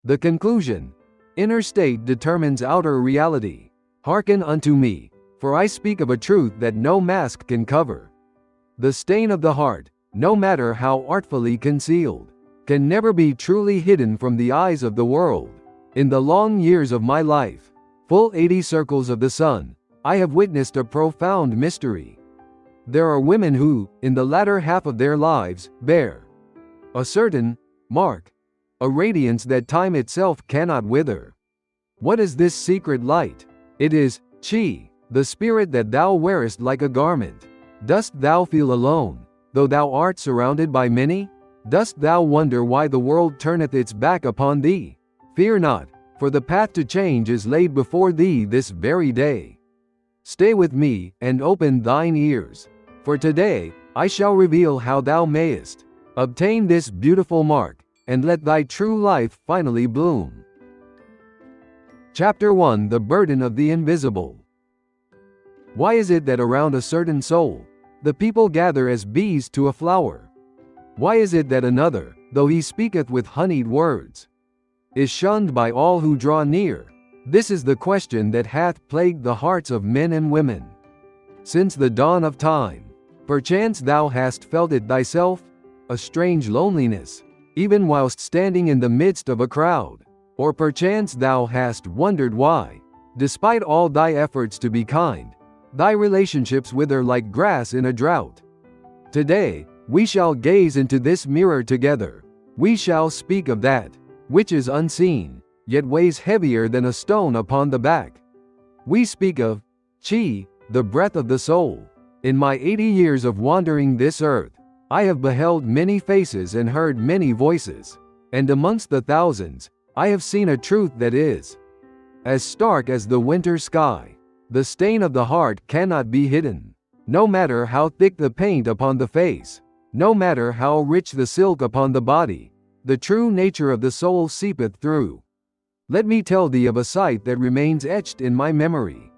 The conclusion. Inner state determines outer reality. Hearken unto me, for I speak of a truth that no mask can cover. The stain of the heart, no matter how artfully concealed, can never be truly hidden from the eyes of the world. In the long years of my life, full 80 circles of the sun, I have witnessed a profound mystery. There are women who, in the latter half of their lives, bear a certain mark, a radiance that time itself cannot wither. What is this secret light? It is Chi, the spirit that thou wearest like a garment. Dost thou feel alone, though thou art surrounded by many? Dost thou wonder why the world turneth its back upon thee? Fear not, for the path to change is laid before thee this very day. Stay with me, and open thine ears, for today I shall reveal how thou mayest obtain this beautiful mark, and let thy true life finally bloom. Chapter 1: The Burden of the Invisible. Why is it that around a certain soul, the people gather as bees to a flower? Why is it that another, though he speaketh with honeyed words, is shunned by all who draw near? This is the question that hath plagued the hearts of men and women since the dawn of time. Perchance thou hast felt it thyself, a strange loneliness, even whilst standing in the midst of a crowd. Or perchance thou hast wondered why, despite all thy efforts to be kind, thy relationships wither like grass in a drought. Today, we shall gaze into this mirror together. We shall speak of that which is unseen, yet weighs heavier than a stone upon the back. We speak of Chi, the breath of the soul. In my 80 years of wandering this earth, I have beheld many faces and heard many voices, and amongst the thousands, I have seen a truth that is as stark as the winter sky. The stain of the heart cannot be hidden. No matter how thick the paint upon the face, no matter how rich the silk upon the body, the true nature of the soul seepeth through. Let me tell thee of a sight that remains etched in my memory.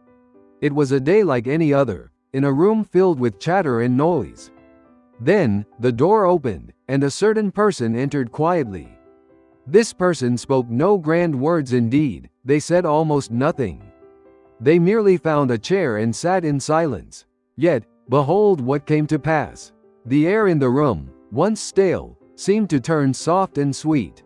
It was a day like any other, in a room filled with chatter and noise. Then, the door opened, and a certain person entered quietly. This person spoke no grand words indeed, they said almost nothing. They merely found a chair and sat in silence. Yet, behold what came to pass. The air in the room, once stale, seemed to turn soft and sweet.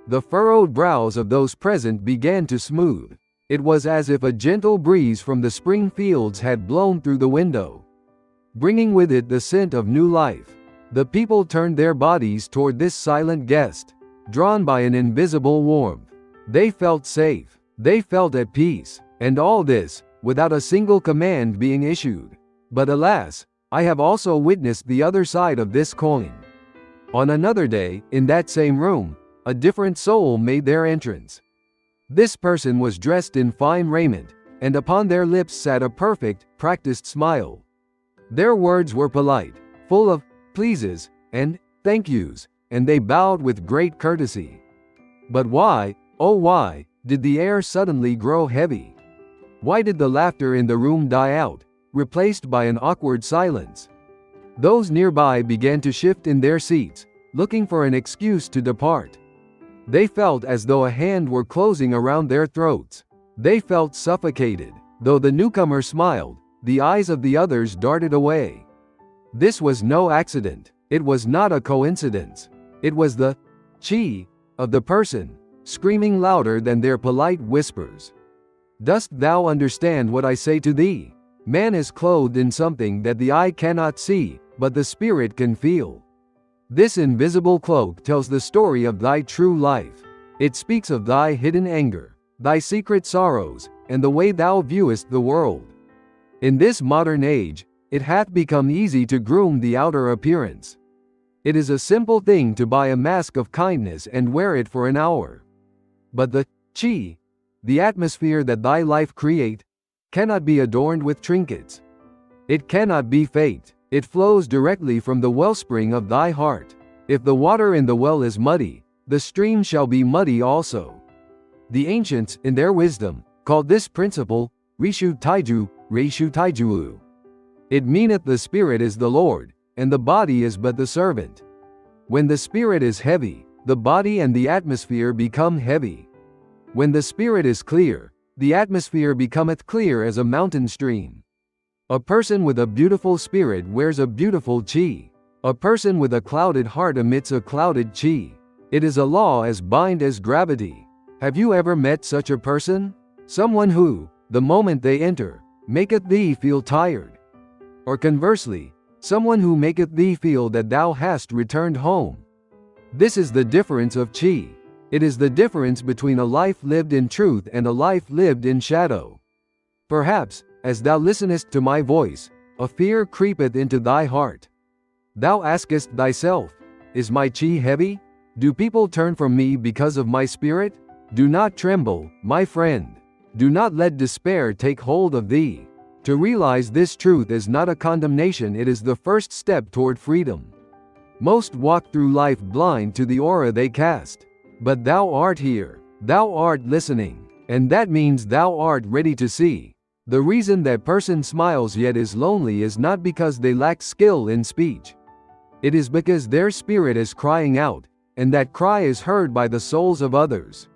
The furrowed brows of those present began to smooth. It was as if a gentle breeze from the spring fields had blown through the window, bringing with it the scent of new life. The people turned their bodies toward this silent guest, drawn by an invisible warmth. They felt safe, they felt at peace, and all this, without a single command being issued. But alas, I have also witnessed the other side of this coin. On another day, in that same room, a different soul made their entrance. This person was dressed in fine raiment, and upon their lips sat a perfect, practiced smile. Their words were polite, full of pleases and thank yous, and they bowed with great courtesy. But why, oh why, did the air suddenly grow heavy? Why did the laughter in the room die out, replaced by an awkward silence? Those nearby began to shift in their seats, looking for an excuse to depart. They felt as though a hand were closing around their throats. They felt suffocated. Though the newcomer smiled, the eyes of the others darted away. This was no accident. It was not a coincidence. It was the Chi of the person, screaming louder than their polite whispers. Dost thou understand what I say to thee? Man is clothed in something that the eye cannot see, but the spirit can feel. This invisible cloak tells the story of thy true life. It speaks of thy hidden anger, thy secret sorrows, and the way thou viewest the world. In this modern age, it hath become easy to groom the outer appearance. It is a simple thing to buy a mask of kindness and wear it for an hour. But the Chi, the atmosphere that thy life create, cannot be adorned with trinkets. It cannot be faked. It flows directly from the wellspring of thy heart. If the water in the well is muddy, the stream shall be muddy also. The ancients, in their wisdom, called this principle Rishu Taiju, Reishu Taijuu. It meaneth the spirit is the Lord, and the body is but the servant. When the spirit is heavy, the body and the atmosphere become heavy. When the spirit is clear, the atmosphere becometh clear as a mountain stream. A person with a beautiful spirit wears a beautiful chi. A person with a clouded heart emits a clouded chi. It is a law as bind as gravity. Have you ever met such a person? Someone who, the moment they enter, maketh thee feel tired. Or conversely, someone who maketh thee feel that thou hast returned home. This is the difference of chi. It is the difference between a life lived in truth and a life lived in shadow. Perhaps, as thou listenest to my voice, a fear creepeth into thy heart. Thou askest thyself, is my chi heavy? Do people turn from me because of my spirit? Do not tremble, my friend. Do not let despair take hold of thee. To realize this truth is not a condemnation, it is the first step toward freedom. Most walk through life blind to the aura they cast. But thou art here, thou art listening, and that means thou art ready to see. The reason that person smiles yet is lonely is not because they lack skill in speech. It is because their spirit is crying out, and that cry is heard by the souls of others.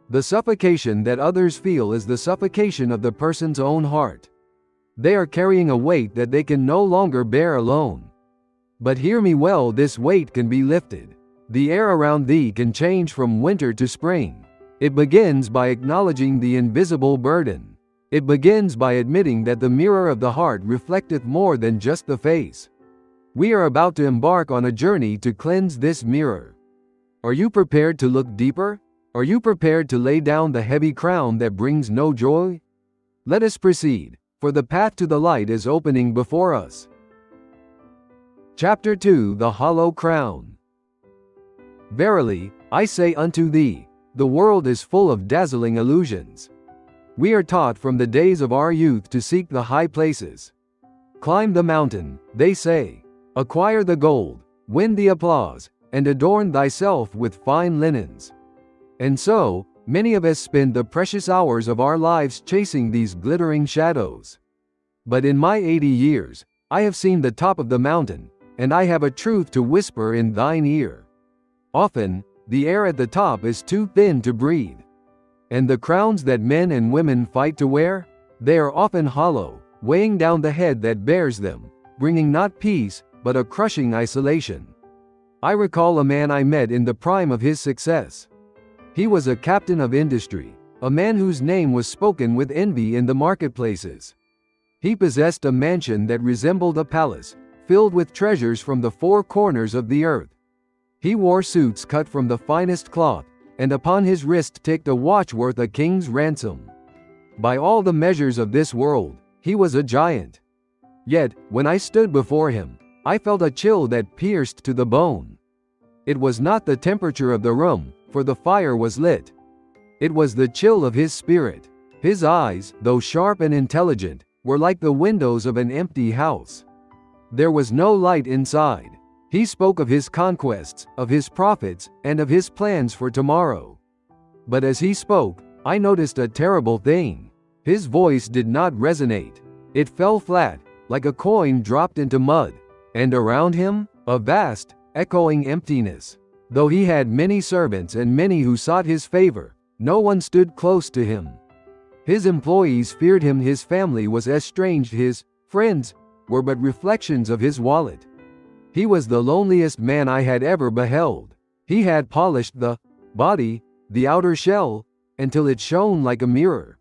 The suffocation that others feel is the suffocation of the person's own heart. They are carrying a weight that they can no longer bear alone. But hear me well, this weight can be lifted. The air around thee can change from winter to spring. It begins by acknowledging the invisible burden. It begins by admitting that the mirror of the heart reflecteth more than just the face. We are about to embark on a journey to cleanse this mirror. Are you prepared to look deeper? Are you prepared to lay down the heavy crown that brings no joy? Let us proceed, for the path to the light is opening before us. Chapter 2: The Hollow Crown. Verily, I say unto thee, the world is full of dazzling illusions. We are taught from the days of our youth to seek the high places. Climb the mountain, they say. Acquire the gold, win the applause, and adorn thyself with fine linens. And so, many of us spend the precious hours of our lives chasing these glittering shadows. But in my 80 years, I have seen the top of the mountain, and I have a truth to whisper in thine ear. Often, the air at the top is too thin to breathe. And the crowns that men and women fight to wear, they are often hollow, weighing down the head that bears them, bringing not peace, but a crushing isolation. I recall a man I met in the prime of his success. He was a captain of industry, a man whose name was spoken with envy in the marketplaces. He possessed a mansion that resembled a palace, filled with treasures from the four corners of the earth. He wore suits cut from the finest cloth, and upon his wrist ticked a watch worth a king's ransom. By all the measures of this world, he was a giant. Yet, when I stood before him, I felt a chill that pierced to the bone. It was not the temperature of the room, for the fire was lit. It was the chill of his spirit. His eyes, though sharp and intelligent, were like the windows of an empty house. There was no light inside. He spoke of his conquests, of his profits, and of his plans for tomorrow. But as he spoke, I noticed a terrible thing. His voice did not resonate. It fell flat, like a coin dropped into mud. And around him, a vast, echoing emptiness. Though he had many servants and many who sought his favor, no one stood close to him. His employees feared him, his family was estranged, his friends were but reflections of his wallet. He was the loneliest man I had ever beheld. He had polished the body, the outer shell, until it shone like a mirror.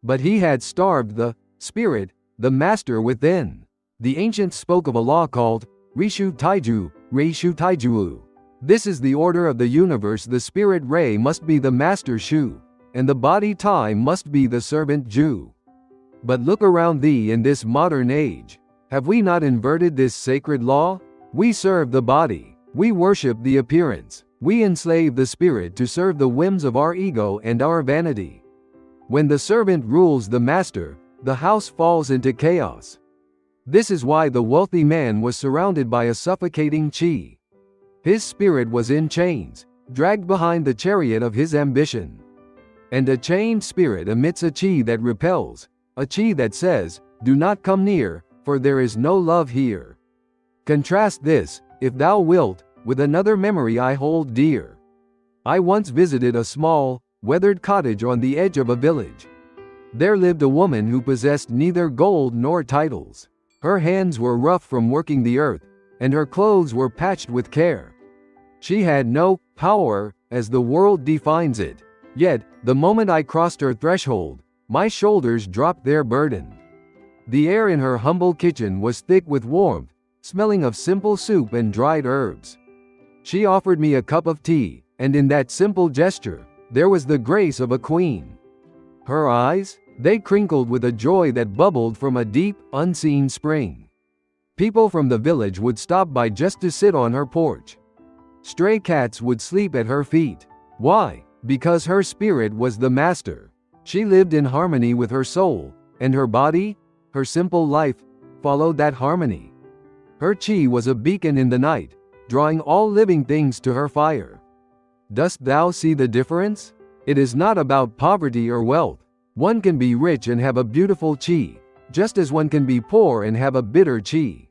But he had starved the spirit, the master within. The ancients spoke of a law called Rishu Taiju, Reishu Taiju. This is the order of the universe. The spirit Ray must be the master Shu, and the body Tai must be the servant Ju. But look around thee in this modern age. Have we not inverted this sacred law? We serve the body. We worship the appearance. We enslave the spirit to serve the whims of our ego and our vanity. When the servant rules the master, the house falls into chaos. This is why the wealthy man was surrounded by a suffocating chi. His spirit was in chains, dragged behind the chariot of his ambition. And a chained spirit emits a chi that repels, a chi that says, "Do not come near, for there is no love here." Contrast this, if thou wilt, with another memory I hold dear. I once visited a small, weathered cottage on the edge of a village. There lived a woman who possessed neither gold nor titles. Her hands were rough from working the earth, and her clothes were patched with care. She had no power, as the world defines it. Yet, the moment I crossed her threshold, my shoulders dropped their burden. The air in her humble kitchen was thick with warmth, smelling of simple soup and dried herbs. She offered me a cup of tea, and in that simple gesture, there was the grace of a queen. Her eyes, they crinkled with a joy that bubbled from a deep, unseen spring. People from the village would stop by just to sit on her porch. Stray cats would sleep at her feet. Why? Because her spirit was the master. She lived in harmony with her soul, and her body, her simple life, followed that harmony. Her chi was a beacon in the night, drawing all living things to her fire. Dost thou see the difference? It is not about poverty or wealth. One can be rich and have a beautiful chi, just as one can be poor and have a bitter chi.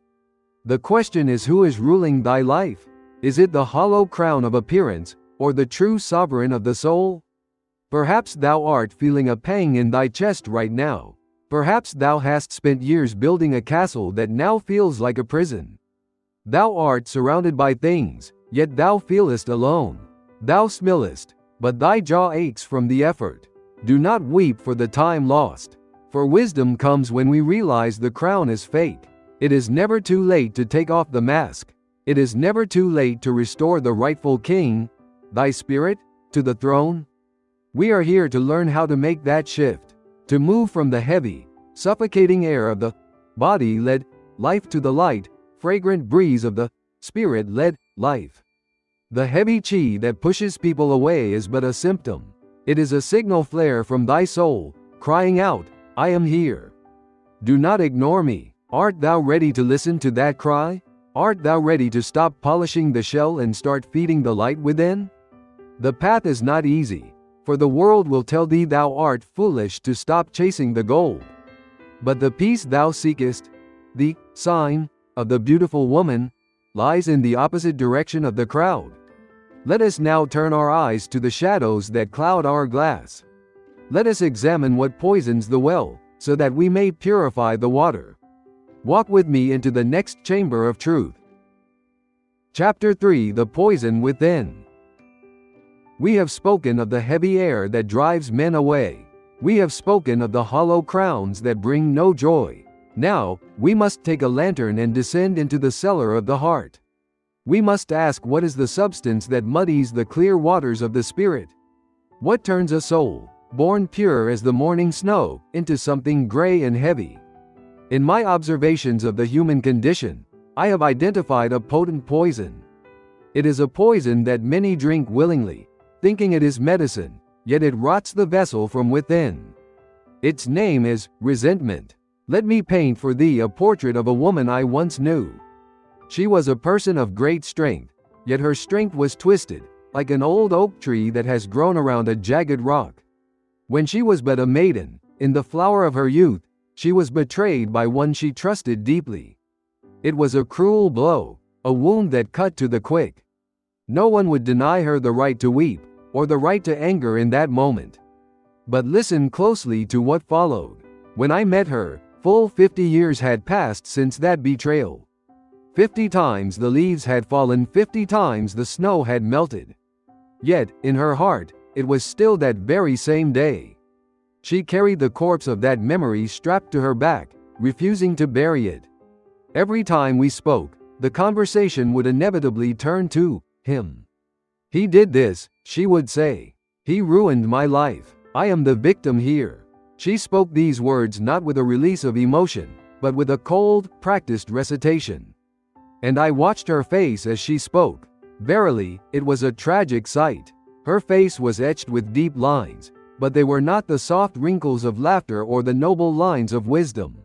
The question is, who is ruling thy life? Is it the hollow crown of appearance, or the true sovereign of the soul? Perhaps thou art feeling a pang in thy chest right now. Perhaps thou hast spent years building a castle that now feels like a prison. Thou art surrounded by things, yet thou feelest alone. Thou smellest, but thy jaw aches from the effort. Do not weep for the time lost, for wisdom comes when we realize the crown is fake. It is never too late to take off the mask. It is never too late to restore the rightful king, thy spirit, to the throne. We are here to learn how to make that shift, to move from the heavy, suffocating air of the body-led life to the light, fragrant breeze of the spirit-led life. The heavy chi that pushes people away is but a symptom. It is a signal flare from thy soul, crying out, I am here. Do not ignore me. Art thou ready to listen to that cry? Art thou ready to stop polishing the shell and start feeding the light within? The path is not easy, for the world will tell thee thou art foolish to stop chasing the gold. But the peace thou seekest, the sign of the beautiful woman, lies in the opposite direction of the crowd. Let us now turn our eyes to the shadows that cloud our glass. Let us examine what poisons the well, so that we may purify the water. Walk with me into the next chamber of truth. Chapter 3: The Poison Within. We have spoken of the heavy air that drives men away. We have spoken of the hollow crowns that bring no joy. Now, we must take a lantern and descend into the cellar of the heart. We must ask, what is the substance that muddies the clear waters of the spirit? What turns a soul, born pure as the morning snow, into something gray and heavy? In my observations of the human condition, I have identified a potent poison. It is a poison that many drink willingly, thinking it is medicine, yet it rots the vessel from within. Its name is resentment. Let me paint for thee a portrait of a woman I once knew. She was a person of great strength, yet her strength was twisted, like an old oak tree that has grown around a jagged rock. When she was but a maiden, in the flower of her youth, she was betrayed by one she trusted deeply. It was a cruel blow, a wound that cut to the quick. No one would deny her the right to weep, or the right to anger in that moment. But listen closely to what followed. When I met her, full 50 years had passed since that betrayal. 50 times the leaves had fallen, 50 times the snow had melted. Yet, in her heart, it was still that very same day. She carried the corpse of that memory strapped to her back, refusing to bury it. Every time we spoke, the conversation would inevitably turn to him. He did this, she would say. He ruined my life. I am the victim here. She spoke these words not with a release of emotion, but with a cold, practiced recitation. And I watched her face as she spoke. Verily, it was a tragic sight. Her face was etched with deep lines, but they were not the soft wrinkles of laughter or the noble lines of wisdom.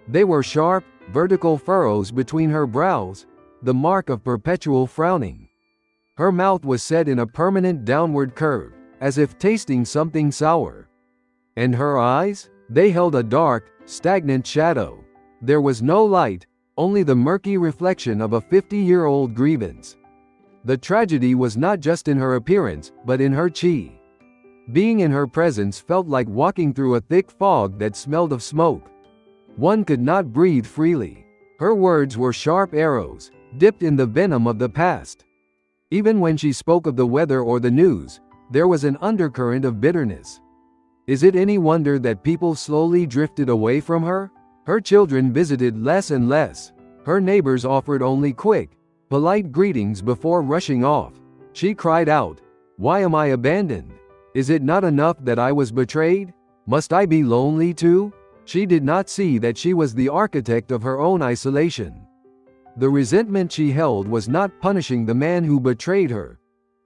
They were sharp, vertical furrows between her brows, the mark of perpetual frowning. Her mouth was set in a permanent downward curve, as if tasting something sour. And her eyes? They held a dark, stagnant shadow. There was no light, only the murky reflection of a 50-year-old grievance. The tragedy was not just in her appearance, but in her chi. Being in her presence felt like walking through a thick fog that smelled of smoke. One could not breathe freely. Her words were sharp arrows, dipped in the venom of the past. Even when she spoke of the weather or the news, there was an undercurrent of bitterness. Is it any wonder that people slowly drifted away from her? Her children visited less and less. Her neighbors offered only quick, polite greetings before rushing off. She cried out, "Why am I abandoned? Is it not enough that I was betrayed? Must I be lonely too?" She did not see that she was the architect of her own isolation. The resentment she held was not punishing the man who betrayed her.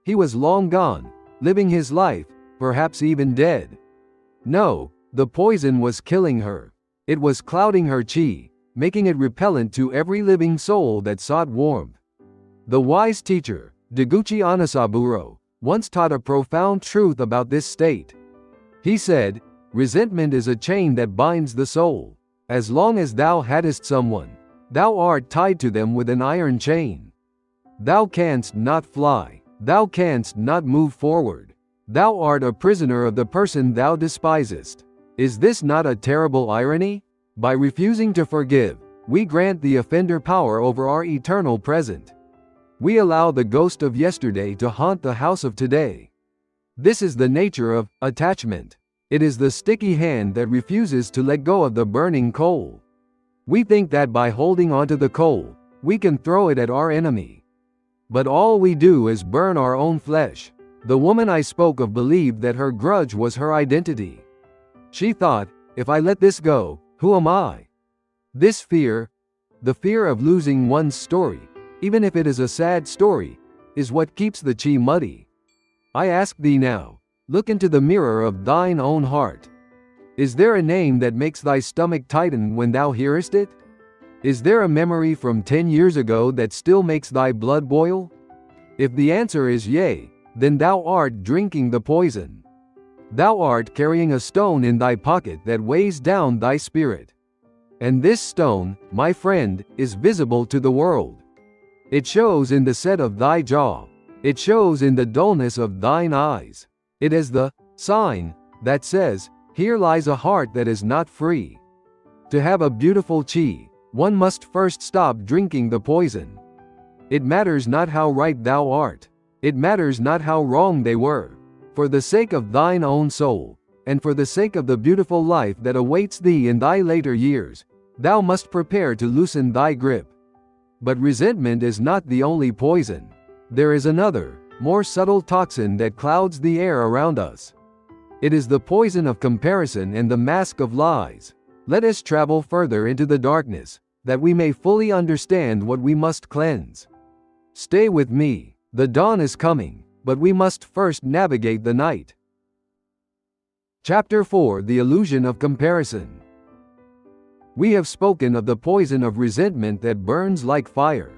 He was long gone, living his life, perhaps even dead. No, the poison was killing her. It was clouding her chi, making it repellent to every living soul that sought warmth. The wise teacher, Deguchi Anasaburo, once taught a profound truth about this state. He said, "Resentment is a chain that binds the soul. As long as thou hadst someone, thou art tied to them with an iron chain. Thou canst not fly, thou canst not move forward. Thou art a prisoner of the person thou despisest." Is this not a terrible irony? By refusing to forgive, we grant the offender power over our eternal present. We allow the ghost of yesterday to haunt the house of today. This is the nature of attachment. It is the sticky hand that refuses to let go of the burning coal. We think that by holding onto the coal, we can throw it at our enemy. But all we do is burn our own flesh. The woman I spoke of believed that her grudge was her identity. She thought, if I let this go, who am I? This fear, the fear of losing one's story, even if it is a sad story, is what keeps the chi muddy. I ask thee now, look into the mirror of thine own heart. Is there a name that makes thy stomach tighten when thou hearest it? Is there a memory from 10 years ago that still makes thy blood boil? If the answer is yea, then thou art drinking the poison. Thou art carrying a stone in thy pocket that weighs down thy spirit. And this stone, my friend, is visible to the world. It shows in the set of thy jaw. It shows in the dullness of thine eyes. It is the sign that says, here lies a heart that is not free. To have a beautiful chi, one must first stop drinking the poison. It matters not how right thou art. It matters not how wrong they were. For the sake of thine own soul, and for the sake of the beautiful life that awaits thee in thy later years, thou must prepare to loosen thy grip. But resentment is not the only poison. There is another, more subtle toxin that clouds the air around us. It is the poison of comparison and the mask of lies. Let us travel further into the darkness, that we may fully understand what we must cleanse. Stay with me. The dawn is coming, but we must first navigate the night. Chapter 4: The Illusion of Comparison. We have spoken of the poison of resentment that burns like fire.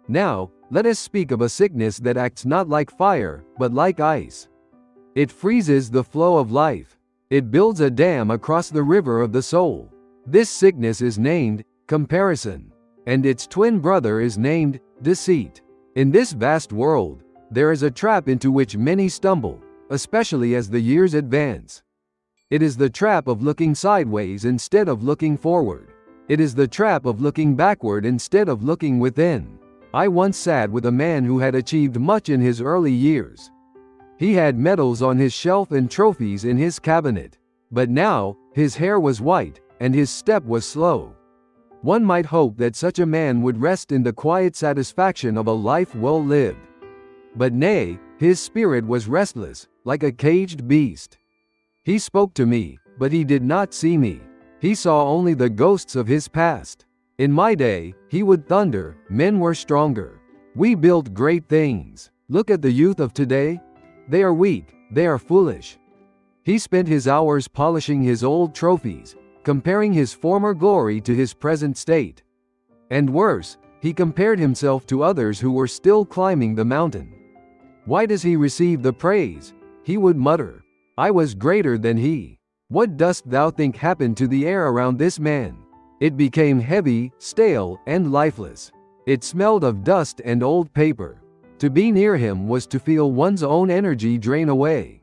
Now, let us speak of a sickness that acts not like fire, but like ice. It freezes the flow of life. It builds a dam across the river of the soul. This sickness is named comparison, and its twin brother is named deceit. In this vast world, there is a trap into which many stumble, especially as the years advance. It is the trap of looking sideways instead of looking forward. It is the trap of looking backward instead of looking within. I once sat with a man who had achieved much in his early years. He had medals on his shelf and trophies in his cabinet. But now, his hair was white, and his step was slow. One might hope that such a man would rest in the quiet satisfaction of a life well lived. But nay, his spirit was restless, like a caged beast. He spoke to me, but he did not see me. He saw only the ghosts of his past. In my day, he would thunder, men were stronger. We built great things. Look at the youth of today. They are weak, they are foolish. He spent his hours polishing his old trophies, comparing his former glory to his present state. And worse, he compared himself to others who were still climbing the mountain. Why does he receive the praise? He would mutter, I was greater than he. What dost thou think happened to the air around this man? It became heavy, stale, and lifeless. It smelled of dust and old paper. To be near him was to feel one's own energy drain away.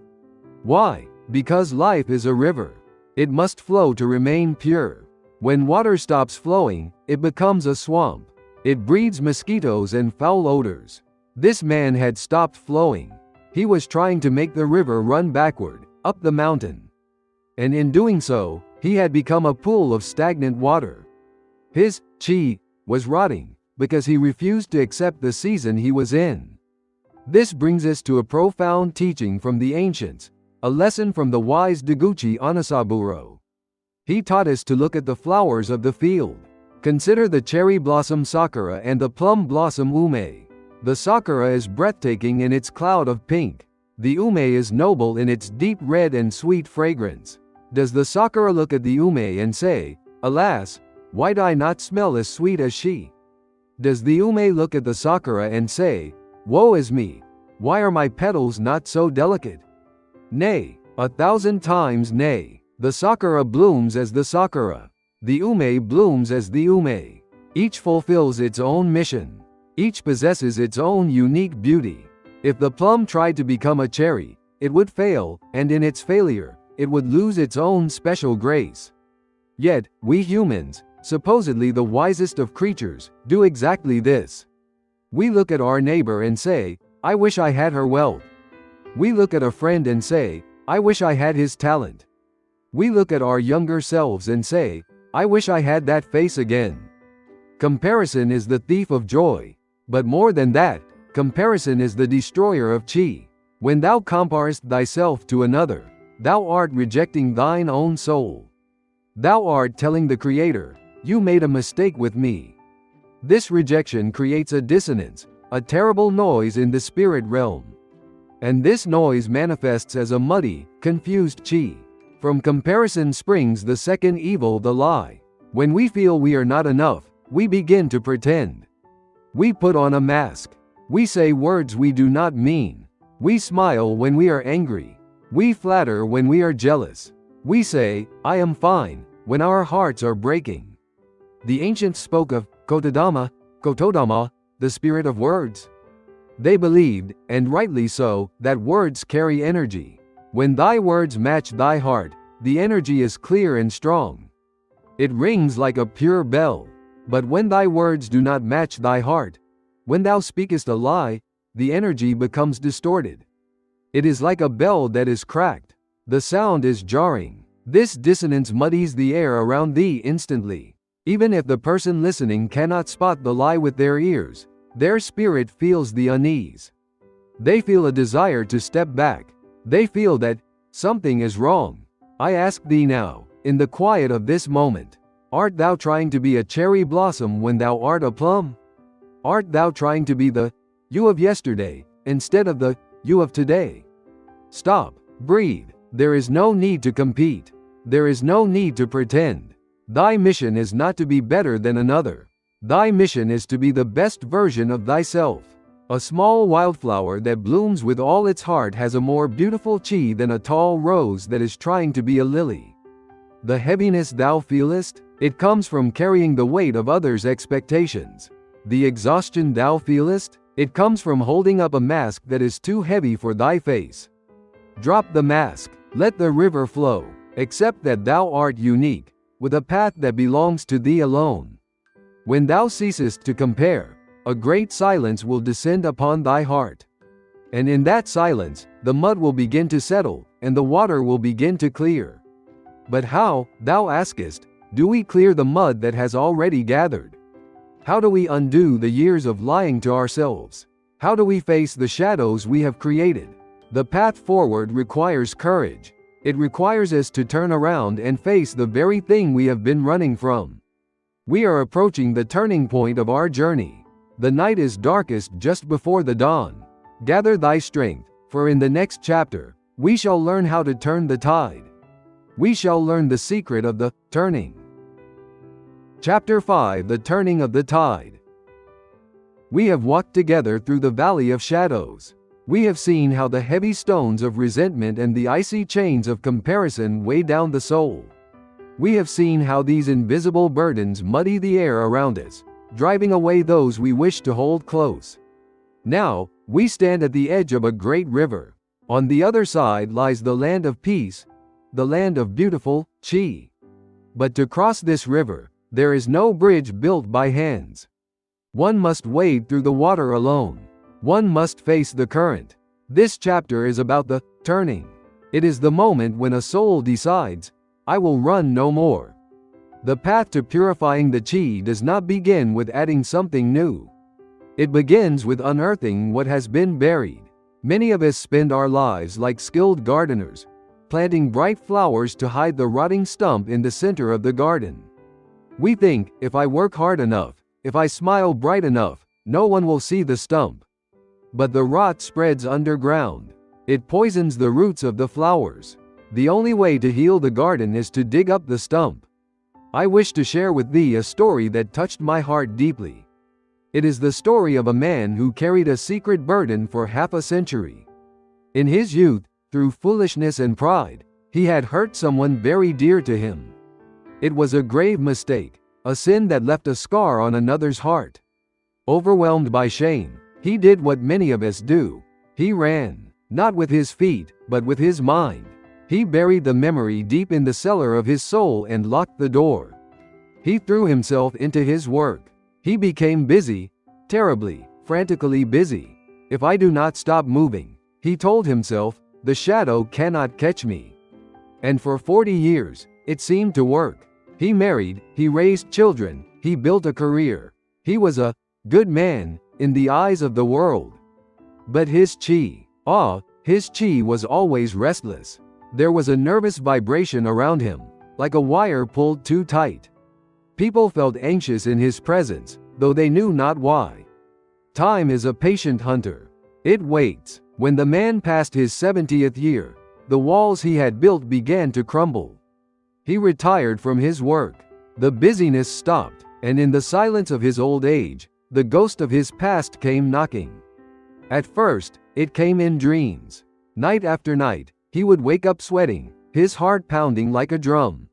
Why? Because life is a river. It must flow to remain pure. When water stops flowing, it becomes a swamp. It breeds mosquitoes and foul odors. This man had stopped flowing. He was trying to make the river run backward, up the mountain. And in doing so, he had become a pool of stagnant water. His chi was rotting, because he refused to accept the season he was in. This brings us to a profound teaching from the ancients, a lesson from the wise Deguchi Onisaburo. He taught us to look at the flowers of the field. Consider the cherry blossom sakura and the plum blossom ume. The sakura is breathtaking in its cloud of pink. The ume is noble in its deep red and sweet fragrance. Does the sakura look at the ume and say, "Alas, why do I not smell as sweet as she?" Does the ume look at the sakura and say, "Woe is me, why are my petals not so delicate?" Nay, 1,000 times nay. The sakura blooms as the sakura. The ume blooms as the ume. Each fulfills its own mission. Each possesses its own unique beauty. If the plum tried to become a cherry, it would fail, and in its failure, it would lose its own special grace. Yet, we humans, supposedly the wisest of creatures, do exactly this. We look at our neighbor and say, "I wish I had her wealth." We look at a friend and say, "I wish I had his talent." We look at our younger selves and say, "I wish I had that face again." Comparison is the thief of joy. But more than that, comparison is the destroyer of chi. When thou comparest thyself to another, thou art rejecting thine own soul. Thou art telling the Creator, "You made a mistake with me." This rejection creates a dissonance, a terrible noise in the spirit realm. And this noise manifests as a muddy, confused chi. From comparison springs the second evil, the lie. When we feel we are not enough, we begin to pretend. We put on a mask. We say words we do not mean. We smile when we are angry. We flatter when we are jealous. We say, "I am fine," when our hearts are breaking. The ancients spoke of kotodama, the spirit of words. They believed, and rightly so, that words carry energy. When thy words match thy heart, the energy is clear and strong. It rings like a pure bell. But when thy words do not match thy heart, when thou speakest a lie, the energy becomes distorted. It is like a bell that is cracked. The sound is jarring. This dissonance muddies the air around thee instantly. Even if the person listening cannot spot the lie with their ears, their spirit feels the unease. They feel a desire to step back. They feel that something is wrong. I ask thee now, in the quiet of this moment, art thou trying to be a cherry blossom when thou art a plum? Art thou trying to be the you of yesterday, instead of the you of today? Stop. Breathe. There is no need to compete. There is no need to pretend. Thy mission is not to be better than another. Thy mission is to be the best version of thyself. A small wildflower that blooms with all its heart has a more beautiful chi than a tall rose that is trying to be a lily. The heaviness thou feelest, it comes from carrying the weight of others' expectations. The exhaustion thou feelest, it comes from holding up a mask that is too heavy for thy face. Drop the mask, let the river flow. Accept that thou art unique, with a path that belongs to thee alone. When thou ceasest to compare, a great silence will descend upon thy heart. And in that silence, the mud will begin to settle, and the water will begin to clear. But how, thou askest, do we clear the mud that has already gathered? How do we undo the years of lying to ourselves? How do we face the shadows we have created? The path forward requires courage. It requires us to turn around and face the very thing we have been running from. We are approaching the turning point of our journey. The night is darkest just before the dawn. Gather thy strength, for in the next chapter, we shall learn how to turn the tide. We shall learn the secret of the turning. Chapter 5: The Turning of the Tide. We have walked together through the valley of shadows. We have seen how the heavy stones of resentment and the icy chains of comparison weigh down the soul. We have seen how these invisible burdens muddy the air around us, driving away those we wish to hold close. Now, We stand at the edge of a great river. On the other side lies the land of peace, the land of beautiful chi. But to cross this river, there is no bridge built by hands. One must wade through the water alone. One must face the current. This chapter is about the turning. It is the moment when a soul decides, I will run no more. The path to purifying the chi does not begin with adding something new. It begins with unearthing what has been buried. Many of us spend our lives like skilled gardeners, planting bright flowers to hide the rotting stump in the center of the garden. We think, if I work hard enough, if I smile bright enough, no one will see the stump. But the rot spreads underground. It poisons the roots of the flowers. The only way to heal the garden is to dig up the stump. I wish to share with thee a story that touched my heart deeply. It is the story of a man who carried a secret burden for half a century. In his youth, through foolishness and pride, he had hurt someone very dear to him. It was a grave mistake, a sin that left a scar on another's heart. Overwhelmed by shame, he did what many of us do. He ran, not with his feet, but with his mind. He buried the memory deep in the cellar of his soul and locked the door. He threw himself into his work. He became busy, terribly, frantically busy. If I do not stop moving, he told himself, the shadow cannot catch me. And for 40 years, it seemed to work. He married, he raised children, he built a career. He was a good man in the eyes of the world. But his chi was always restless. There was a nervous vibration around him, like a wire pulled too tight. People felt anxious in his presence, though they knew not why. Time is a patient hunter. It waits. When the man passed his 70th year, the walls he had built began to crumble. He retired from his work. The busyness stopped, and in the silence of his old age, the ghost of his past came knocking. At first, it came in dreams. Night after night, he would wake up sweating, his heart pounding like a drum.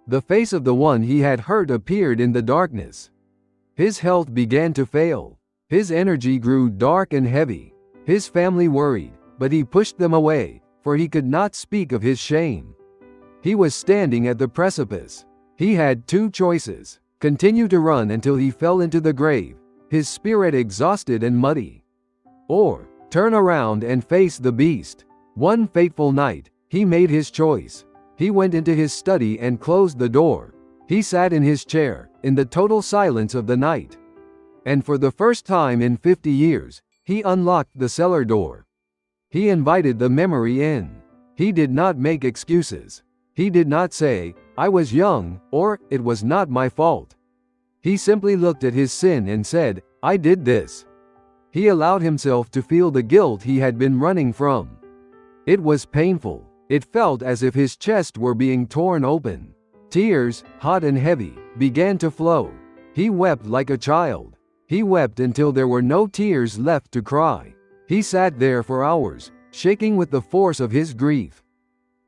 The face of the one he had hurt appeared in the darkness. His health began to fail. His energy grew dark and heavy. His family worried, but he pushed them away, for he could not speak of his shame. He was standing at the precipice. He had two choices: continue to run until he fell into the grave, his spirit exhausted and muddy, or turn around and face the beast. One fateful night, he made his choice. He went into his study and closed the door. He sat in his chair, in the total silence of the night. And for the first time in 50 years, he unlocked the cellar door. He invited the memory in. He did not make excuses. He did not say, I was young, or, it was not my fault. He simply looked at his sin and said, I did this. He allowed himself to feel the guilt he had been running from. It was painful. It felt as if his chest were being torn open. Tears, hot and heavy, began to flow. He wept like a child. He wept until there were no tears left to cry. He sat there for hours, shaking with the force of his grief.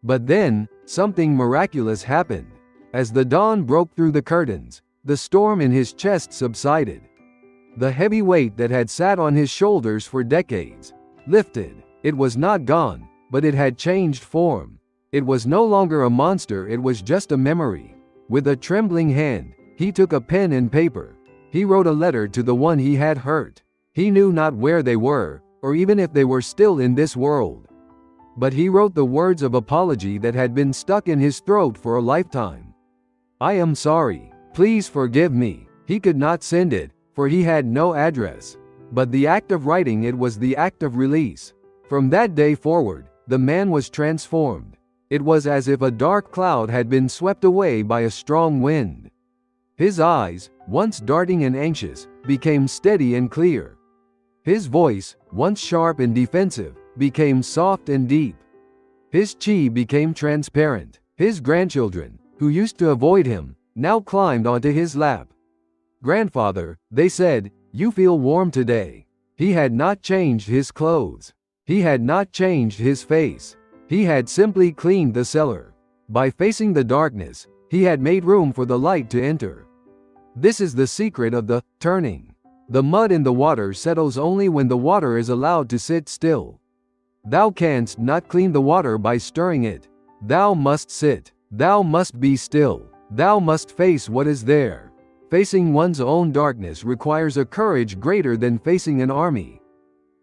But then, something miraculous happened. As the dawn broke through the curtains, the storm in his chest subsided. The heavy weight that had sat on his shoulders for decades lifted. It was not gone, but it had changed form. It was no longer a monster, it was just a memory. With a trembling hand, he took a pen and paper. He wrote a letter to the one he had hurt. He knew not where they were, or even if they were still in this world. But he wrote the words of apology that had been stuck in his throat for a lifetime. I am sorry. Please forgive me. He could not send it, for he had no address. But the act of writing it was the act of release. From that day forward, the man was transformed. It was as if a dark cloud had been swept away by a strong wind. His eyes, once darting and anxious, became steady and clear. His voice, once sharp and defensive, became soft and deep. His chi became transparent. His grandchildren, who used to avoid him, now climbed onto his lap. Grandfather, they said, you feel warm today. He had not changed his clothes. He had not changed his face. He had simply cleaned the cellar. By facing the darkness, he had made room for the light to enter. This is the secret of the turning. The mud in the water settles only when the water is allowed to sit still. Thou canst not clean the water by stirring it. Thou must sit. Thou must be still. Thou must face what is there. Facing one's own darkness requires a courage greater than facing an army.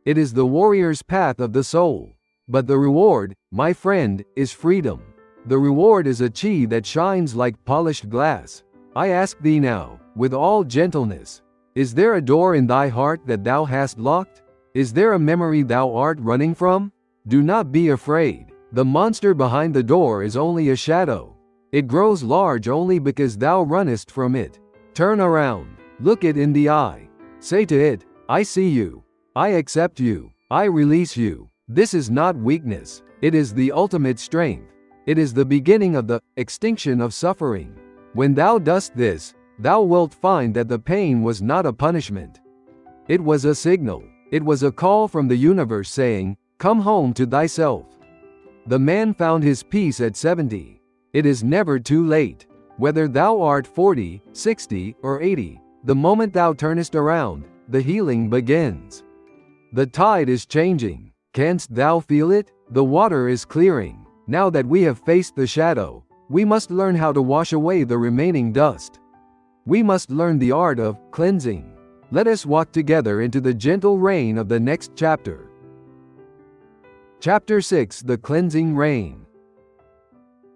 It is the warrior's path of the soul. But the reward, my friend, is freedom. The reward is a chi that shines like polished glass. I ask thee now, with all gentleness, is there a door in thy heart that thou hast locked? Is there a memory thou art running from? Do not be afraid. The monster behind the door is only a shadow. It grows large only because thou runnest from it. Turn around. Look it in the eye. Say to it, I see you. I accept you. I release you. This is not weakness. It is the ultimate strength. It is the beginning of the extinction of suffering. When thou dost this, thou wilt find that the pain was not a punishment. It was a signal. It was a call from the universe saying, come home to thyself. The man found his peace at 70. It is never too late. Whether thou art 40, 60, or 80, the moment thou turnest around, the healing begins. The tide is changing. Canst thou feel it? The water is clearing. Now that we have faced the shadow, we must learn how to wash away the remaining dust. We must learn the art of cleansing. Let us walk together into the gentle rain of the next chapter. Chapter 6: The Cleansing Rain.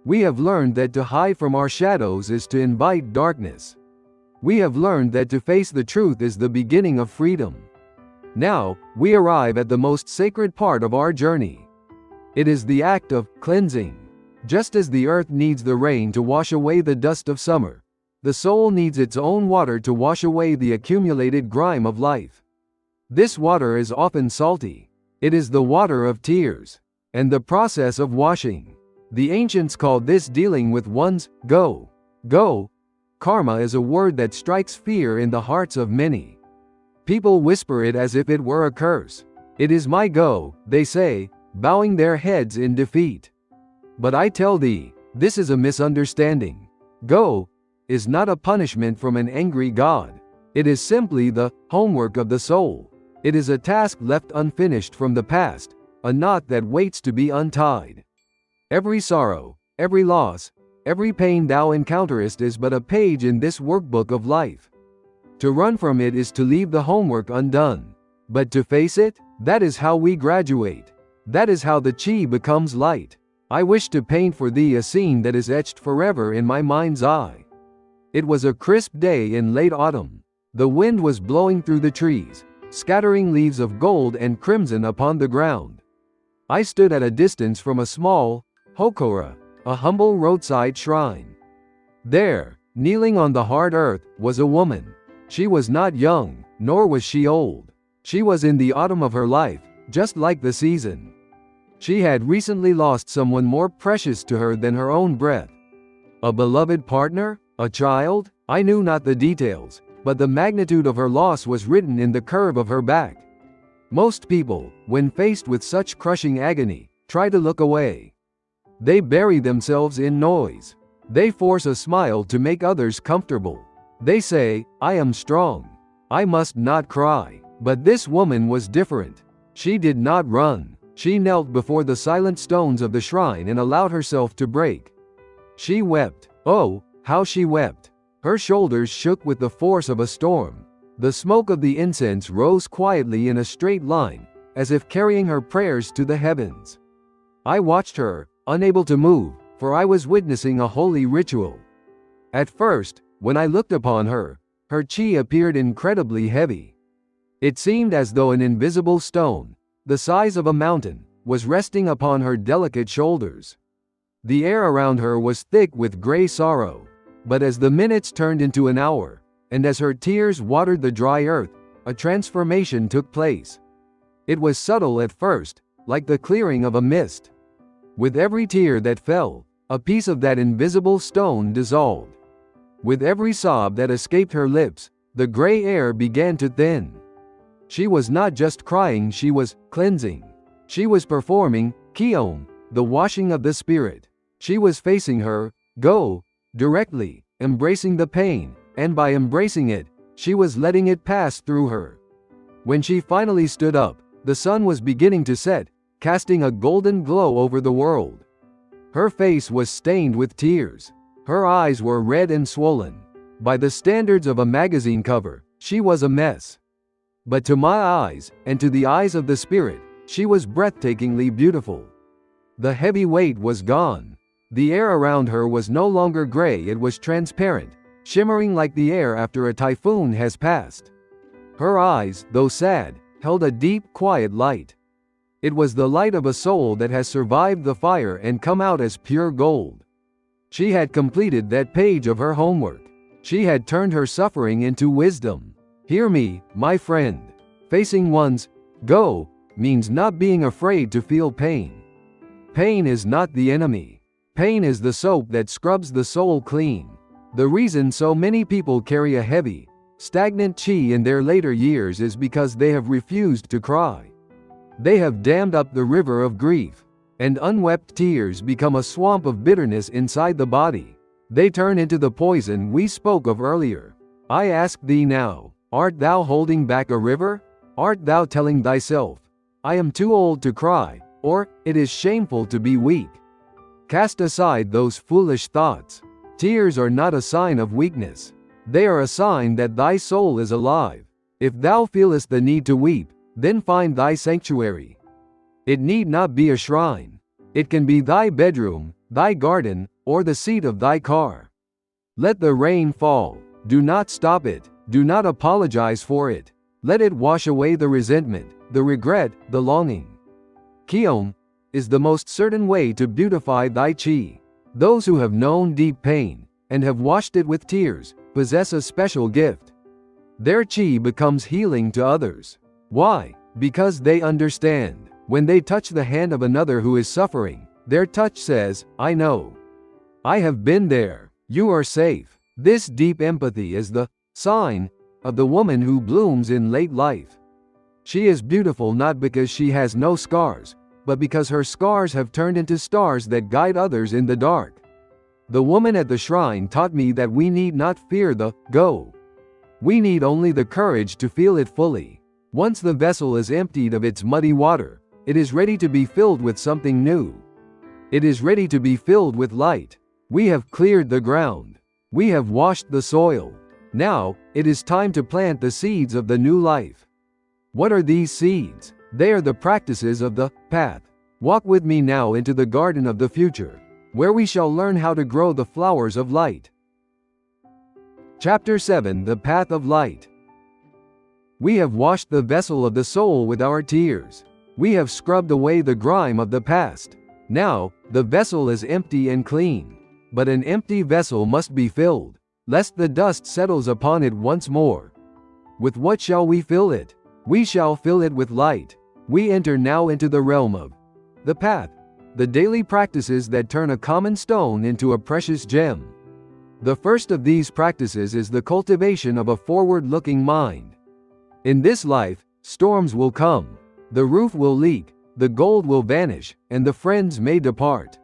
We have learned that to hide from our shadows is to invite darkness. We have learned that to face the truth is the beginning of freedom. Now, we arrive at the most sacred part of our journey. It is the act of cleansing. Just as the earth needs the rain to wash away the dust of summer, the soul needs its own water to wash away the accumulated grime of life. This water is often salty. It is the water of tears. And the process of washing. The ancients called this dealing with one's go. Karma is a word that strikes fear in the hearts of many. People whisper it as if it were a curse. It is my go, they say, bowing their heads in defeat. But I tell thee, this is a misunderstanding. Go is not a punishment from an angry God. It is simply the homework of the soul. It is a task left unfinished from the past, a knot that waits to be untied. Every sorrow, every loss, every pain thou encounterest is but a page in this workbook of life. To run from it is to leave the homework undone. But to face it, that is how we graduate. That is how the chi becomes light. I wish to paint for thee a scene that is etched forever in my mind's eye. It was a crisp day in late autumn. The wind was blowing through the trees, scattering leaves of gold and crimson upon the ground. I stood at a distance from a small hokora, a humble roadside shrine. There, kneeling on the hard earth, was a woman. She was not young, nor was she old. She was in the autumn of her life, just like the season. She had recently lost someone more precious to her than her own breath. A beloved partner? A child? I knew not the details, but the magnitude of her loss was written in the curve of her back. Most people, when faced with such crushing agony, try to look away. They bury themselves in noise. They force a smile to make others comfortable. They say, I am strong. I must not cry. But this woman was different. She did not run. She knelt before the silent stones of the shrine and allowed herself to break. She wept. Oh, how she wept. Her shoulders shook with the force of a storm. The smoke of the incense rose quietly in a straight line, as if carrying her prayers to the heavens. I watched her, unable to move, for I was witnessing a holy ritual. At first, when I looked upon her, her chi appeared incredibly heavy. It seemed as though an invisible stone, the size of a mountain, was resting upon her delicate shoulders. The air around her was thick with gray sorrow. But as the minutes turned into an hour, and as her tears watered the dry earth, a transformation took place. It was subtle at first, like the clearing of a mist. With every tear that fell, a piece of that invisible stone dissolved. With every sob that escaped her lips, the gray air began to thin. She was not just crying, she was cleansing. She was performing kion, the washing of the spirit. She was facing her go directly, embracing the pain, and by embracing it, She was letting it pass through her. When she finally stood up, the sun was beginning to set, casting a golden glow over the world. Her face was stained with tears. Her eyes were red and swollen. By the standards of a magazine cover, she was a mess. But to my eyes, and to the eyes of the spirit, she was breathtakingly beautiful. The heavy weight was gone. The air around her was no longer gray, it was transparent, shimmering like the air after a typhoon has passed. Her eyes, though sad, held a deep, quiet light. It was the light of a soul that has survived the fire and come out as pure gold. She had completed that page of her homework. She had turned her suffering into wisdom. Hear me, my friend. Facing one's go means not being afraid to feel pain. Pain is not the enemy. Pain is the soap that scrubs the soul clean. The reason so many people carry a heavy, stagnant chi in their later years is because they have refused to cry. They have dammed up the river of grief, and unwept tears become a swamp of bitterness inside the body. They turn into the poison we spoke of earlier. I ask thee now, art thou holding back a river? Art thou telling thyself, I am too old to cry, or, it is shameful to be weak? Cast aside those foolish thoughts. Tears are not a sign of weakness. They are a sign that thy soul is alive. If thou feelest the need to weep, then find thy sanctuary. It need not be a shrine. It can be thy bedroom, thy garden, or the seat of thy car. Let the rain fall. Do not stop it. Do not apologize for it. Let it wash away the resentment, the regret, the longing. Kiom is the most certain way to beautify thy chi. Those who have known deep pain, and have washed it with tears, possess a special gift. Their chi becomes healing to others. Why? Because they understand. When they touch the hand of another who is suffering, their touch says, I know. I have been there. You are safe. This deep empathy is the sign of the woman who blooms in late life. She is beautiful not because she has no scars, but because her scars have turned into stars that guide others in the dark. The woman at the shrine taught me that we need not fear the go. We need only the courage to feel it fully. Once the vessel is emptied of its muddy water, it is ready to be filled with something new. It is ready to be filled with light. We have cleared the ground. We have washed the soil. Now, it is time to plant the seeds of the new life. What are these seeds? They are the practices of the path. Walk with me now into the garden of the future, where we shall learn how to grow the flowers of light. Chapter 7: The Path of Light. We have washed the vessel of the soul with our tears. We have scrubbed away the grime of the past. Now, the vessel is empty and clean. But an empty vessel must be filled, lest the dust settles upon it once more. With what shall we fill it? We shall fill it with light. We enter now into the realm of the path, the daily practices that turn a common stone into a precious gem. The first of these practices is the cultivation of a forward-looking mind. In this life, storms will come, the roof will leak, the gold will vanish, and the friends may depart.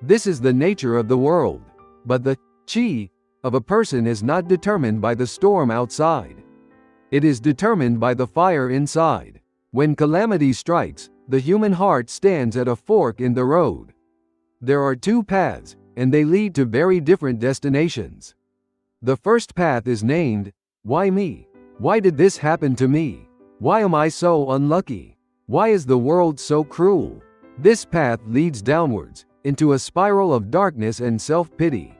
This is the nature of the world. But the chi of a person is not determined by the storm outside. It is determined by the fire inside. When calamity strikes, the human heart stands at a fork in the road. There are two paths, and they lead to very different destinations. The first path is named, Why me? Why did this happen to me? Why am I so unlucky? Why is the world so cruel? This path leads downwards, into a spiral of darkness and self-pity.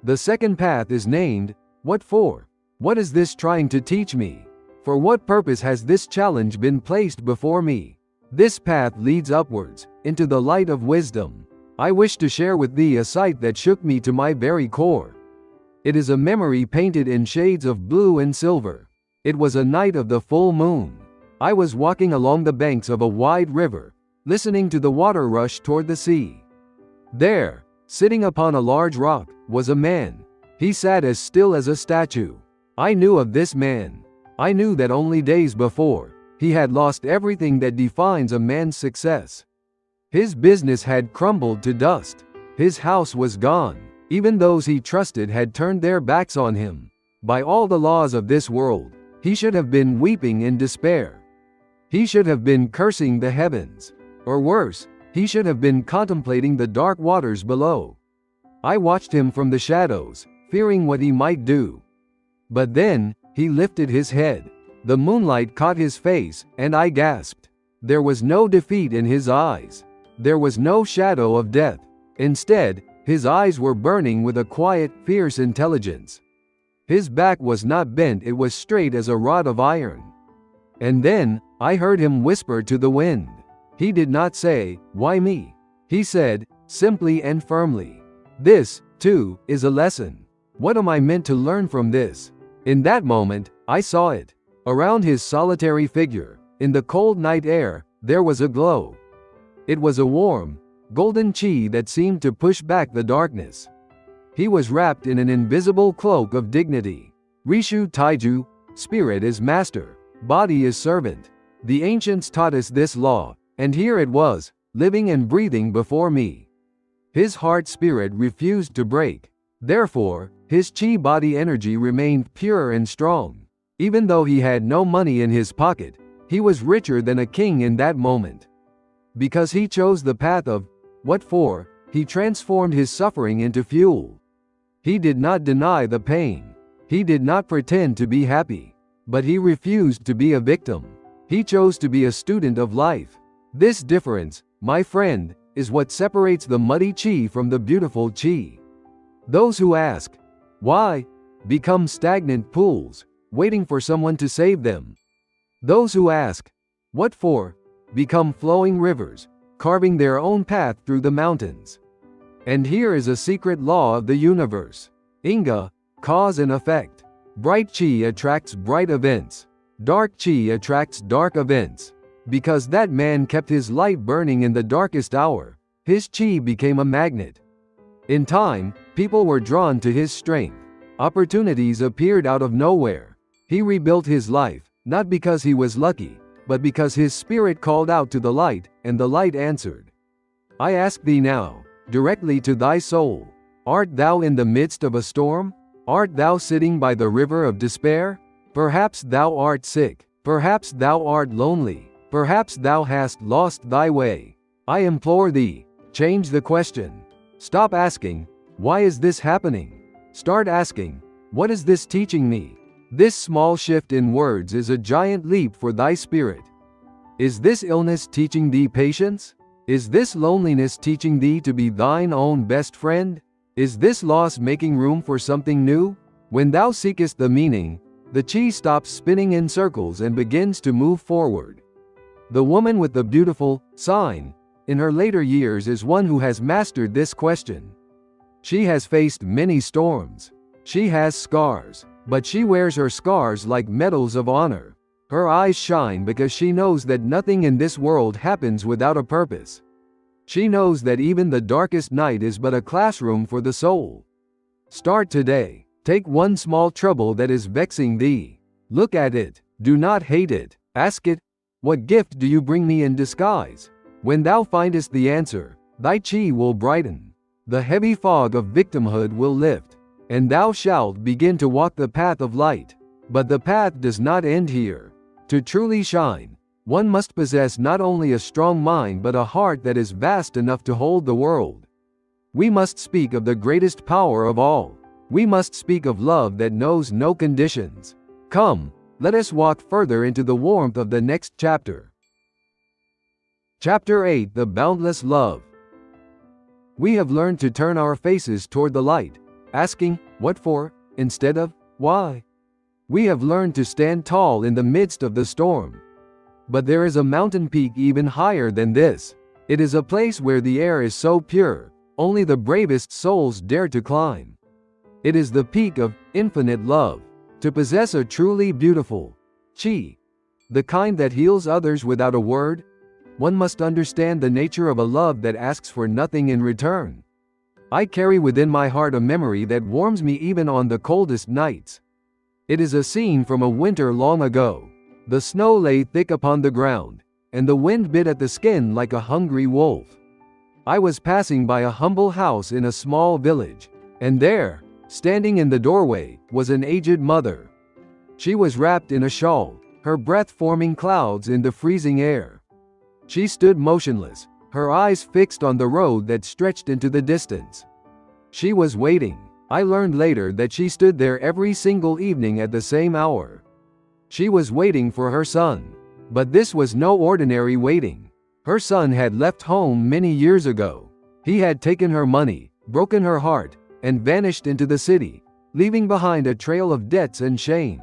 The second path is named, What for? What is this trying to teach me? For what purpose has this challenge been placed before me? This path leads upwards, into the light of wisdom. I wish to share with thee a sight that shook me to my very core. It is a memory painted in shades of blue and silver. It was a night of the full moon. I was walking along the banks of a wide river, listening to the water rush toward the sea. There, sitting upon a large rock, was a man. He sat as still as a statue. I knew of this man. I knew that only days before, he had lost everything that defines a man's success. His business had crumbled to dust. His house was gone. Even those he trusted had turned their backs on him. By all the laws of this world, he should have been weeping in despair. He should have been cursing the heavens. Or worse, he should have been contemplating the dark waters below. I watched him from the shadows, fearing what he might do. But then, he lifted his head. The moonlight caught his face, and I gasped. There was no defeat in his eyes. There was no shadow of death. Instead, his eyes were burning with a quiet, fierce intelligence. His back was not bent, it was straight as a rod of iron. And then, I heard him whisper to the wind. He did not say, "Why me?" He said, simply and firmly, "This, too, is a lesson. What am I meant to learn from this?" In that moment, I saw it. Around his solitary figure, in the cold night air, there was a glow. It was a warm, golden chi that seemed to push back the darkness. He was wrapped in an invisible cloak of dignity. Rishu Taiju, spirit is master, body is servant. The ancients taught us this law, and here it was, living and breathing before me. His heart spirit refused to break. Therefore, his chi body energy remained pure and strong. Even though he had no money in his pocket, he was richer than a king in that moment. Because he chose the path of what for, he transformed his suffering into fuel. He did not deny the pain. He did not pretend to be happy. But he refused to be a victim. He chose to be a student of life. This difference, my friend, is what separates the muddy chi from the beautiful chi. Those who ask, why, become stagnant pools, waiting for someone to save them. Those who ask, what for, become flowing rivers, carving their own path through the mountains. And here is a secret law of the universe. Inga, cause and effect. Bright chi attracts bright events. Dark chi attracts dark events. Because that man kept his light burning in the darkest hour, his chi became a magnet. In time, people were drawn to his strength. Opportunities appeared out of nowhere. He rebuilt his life, not because he was lucky, but because his spirit called out to the light, and the light answered. I ask thee now, directly to thy soul, art thou in the midst of a storm? Art thou sitting by the river of despair? Perhaps thou art sick. Perhaps thou art lonely. Perhaps thou hast lost thy way. I implore thee, change the question. Stop asking, why is this happening? Start asking, what is this teaching me? This small shift in words is a giant leap for thy spirit. Is this illness teaching thee patience? Is this loneliness teaching thee to be thine own best friend? Is this loss making room for something new? When thou seekest the meaning, the chi stops spinning in circles and begins to move forward. The woman with the beautiful sign in her later years is one who has mastered this question. She has faced many storms. She has scars, but she wears her scars like medals of honor. Her eyes shine because she knows that nothing in this world happens without a purpose. She knows that even the darkest night is but a classroom for the soul. Start today. Take one small trouble that is vexing thee. Look at it. Do not hate it. Ask it, what gift do you bring me in disguise? When thou findest the answer, thy chi will brighten. The heavy fog of victimhood will lift, and thou shalt begin to walk the path of light. But the path does not end here. To truly shine, one must possess not only a strong mind but a heart that is vast enough to hold the world. We must speak of the greatest power of all. We must speak of love that knows no conditions. Come, let us walk further into the warmth of the next chapter. Chapter 8: The Boundless Love. We have learned to turn our faces toward the light, asking, what for, instead of, why? We have learned to stand tall in the midst of the storm. But there is a mountain peak even higher than this. It is a place where the air is so pure, only the bravest souls dare to climb. It is the peak of infinite love. To possess a truly beautiful chi, the kind that heals others without a word, one must understand the nature of a love that asks for nothing in return. I carry within my heart a memory that warms me even on the coldest nights. It is a scene from a winter long ago. The snow lay thick upon the ground, and the wind bit at the skin like a hungry wolf. I was passing by a humble house in a small village, and there, Standing in the doorway was an aged mother. She was wrapped in a shawl, her breath forming clouds in the freezing air. She stood motionless, her eyes fixed on the road that stretched into the distance. She was waiting. I learned later that she stood there every single evening at the same hour. She was waiting for her son. But this was no ordinary waiting. Her son had left home many years ago. He had taken her money, broken her heart, and vanished into the city, leaving behind a trail of debts and shame.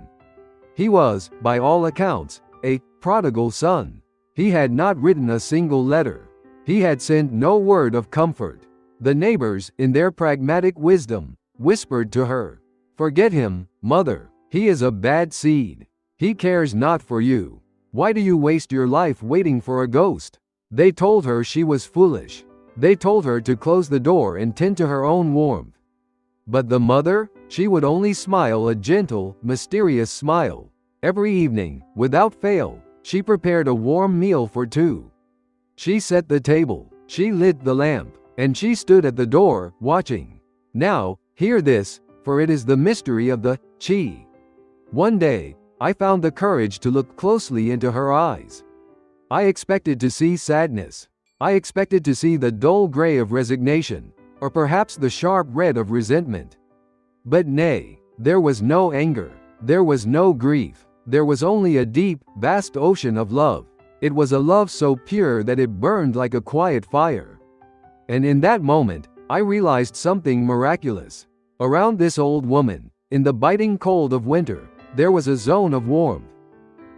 He was, by all accounts, a prodigal son. He had not written a single letter. He had sent no word of comfort. The neighbors, in their pragmatic wisdom, whispered to her, "Forget him, mother. He is a bad seed. He cares not for you. Why do you waste your life waiting for a ghost?" They told her she was foolish. They told her to close the door and tend to her own warmth. But the mother, she would only smile a gentle, mysterious smile. Every evening, without fail, she prepared a warm meal for two. She set the table, she lit the lamp, and she stood at the door, watching. Now, hear this, for it is the mystery of the chi. One day, I found the courage to look closely into her eyes. I expected to see sadness. I expected to see the dull gray of resignation, or perhaps the sharp red of resentment. But nay, there was no anger, there was no grief, there was only a deep, vast ocean of love. It was a love so pure that it burned like a quiet fire. And in that moment, I realized something miraculous. Around this old woman, in the biting cold of winter, there was a zone of warmth.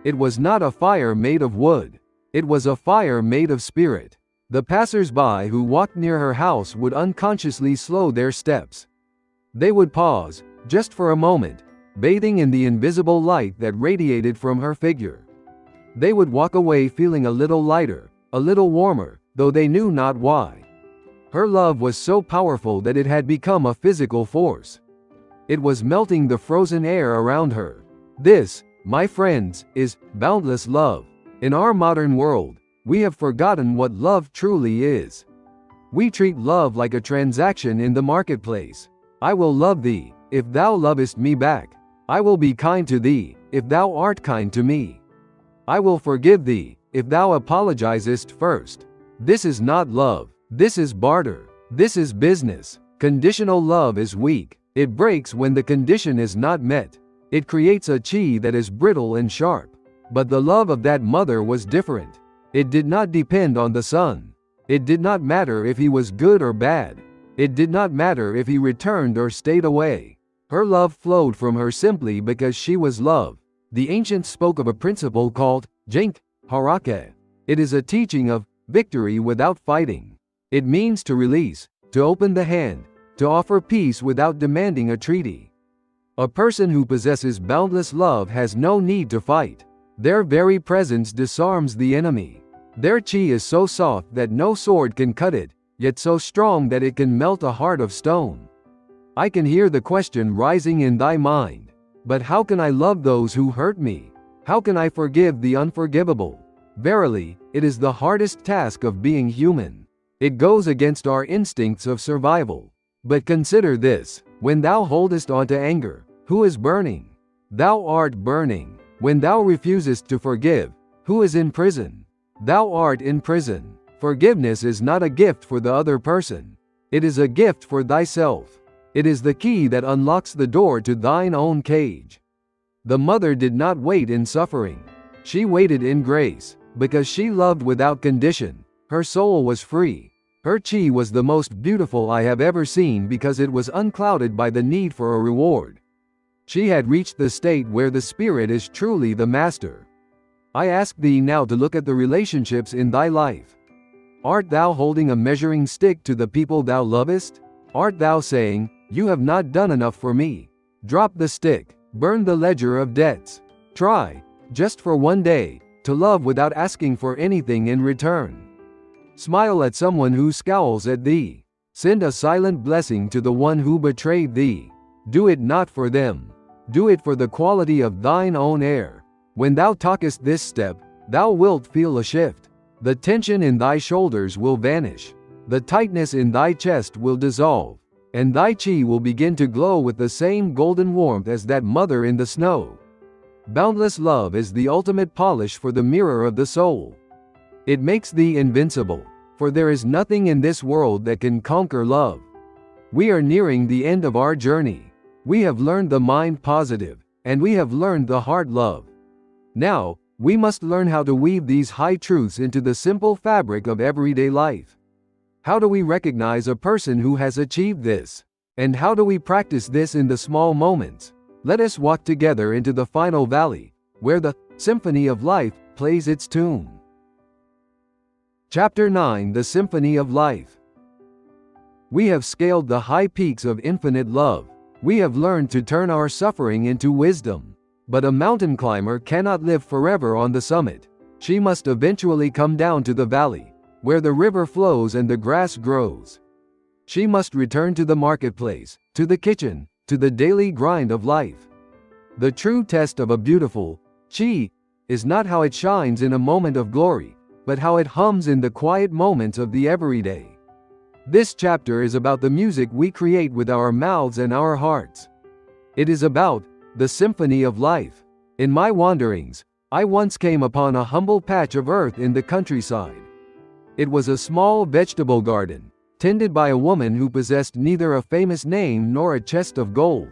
It was not a fire made of wood. It was a fire made of spirit. The passers-by who walked near her house would unconsciously slow their steps. They would pause, just for a moment, bathing in the invisible light that radiated from her figure. They would walk away feeling a little lighter, a little warmer, though they knew not why. Her love was so powerful that it had become a physical force. It was melting the frozen air around her. This, my friends, is boundless love. In our modern world, we have forgotten what love truly is. We treat love like a transaction in the marketplace. I will love thee, if thou lovest me back. I will be kind to thee, if thou art kind to me. I will forgive thee, if thou apologizest first. This is not love. This is barter. This is business. Conditional love is weak. It breaks when the condition is not met. It creates a chi that is brittle and sharp. But the love of that mother was different. It did not depend on the son. It did not matter if he was good or bad. It did not matter if he returned or stayed away. Her love flowed from her simply because she was love. The ancients spoke of a principle called jink harake. It is a teaching of victory without fighting. It means to release, to open the hand, to offer peace without demanding a treaty. A person who possesses boundless love has no need to fight. Their very presence disarms the enemy. Their chi is so soft that no sword can cut it, yet so strong that it can melt a heart of stone. I can hear the question rising in thy mind. But how can I love those who hurt me? How can I forgive the unforgivable? Verily, it is the hardest task of being human. It goes against our instincts of survival. But consider this, when thou holdest on to anger, who is burning? Thou art burning. When thou refusest to forgive, who is in prison? Thou art in prison. Forgiveness is not a gift for the other person. It is a gift for thyself. It is the key that unlocks the door to thine own cage. The mother did not wait in suffering. She waited in grace. Because she loved without condition, her soul was free. Her chi was the most beautiful I have ever seen because it was unclouded by the need for a reward. She had reached the state where the spirit is truly the master. I ask thee now to look at the relationships in thy life. Art thou holding a measuring stick to the people thou lovest? Art thou saying, "You have not done enough for me"? Drop the stick, burn the ledger of debts. Try, just for one day, to love without asking for anything in return. Smile at someone who scowls at thee. Send a silent blessing to the one who betrayed thee. Do it not for them. Do it for the quality of thine own air. When thou talkest this step, thou wilt feel a shift. The tension in thy shoulders will vanish. The tightness in thy chest will dissolve. and thy chi will begin to glow with the same golden warmth as that mother in the snow. Boundless love is the ultimate polish for the mirror of the soul. It makes thee invincible, for there is nothing in this world that can conquer love. We are nearing the end of our journey. We have learned the mind positive, and we have learned the heart love. Now, we must learn how to weave these high truths into the simple fabric of everyday life. How do we recognize a person who has achieved this? And how do we practice this in the small moments? Let us walk together into the final valley, where the Symphony of Life plays its tune. Chapter 9: The Symphony of Life. We have scaled the high peaks of infinite love. We have learned to turn our suffering into wisdom. But a mountain climber cannot live forever on the summit. She must eventually come down to the valley, where the river flows and the grass grows. She must return to the marketplace, to the kitchen, to the daily grind of life. The true test of a beautiful chi is not how it shines in a moment of glory, but how it hums in the quiet moments of the everyday. This chapter is about the music we create with our mouths and our hearts. It is about the symphony of life. In my wanderings, I once came upon a humble patch of earth in the countryside. It was a small vegetable garden, tended by a woman who possessed neither a famous name nor a chest of gold.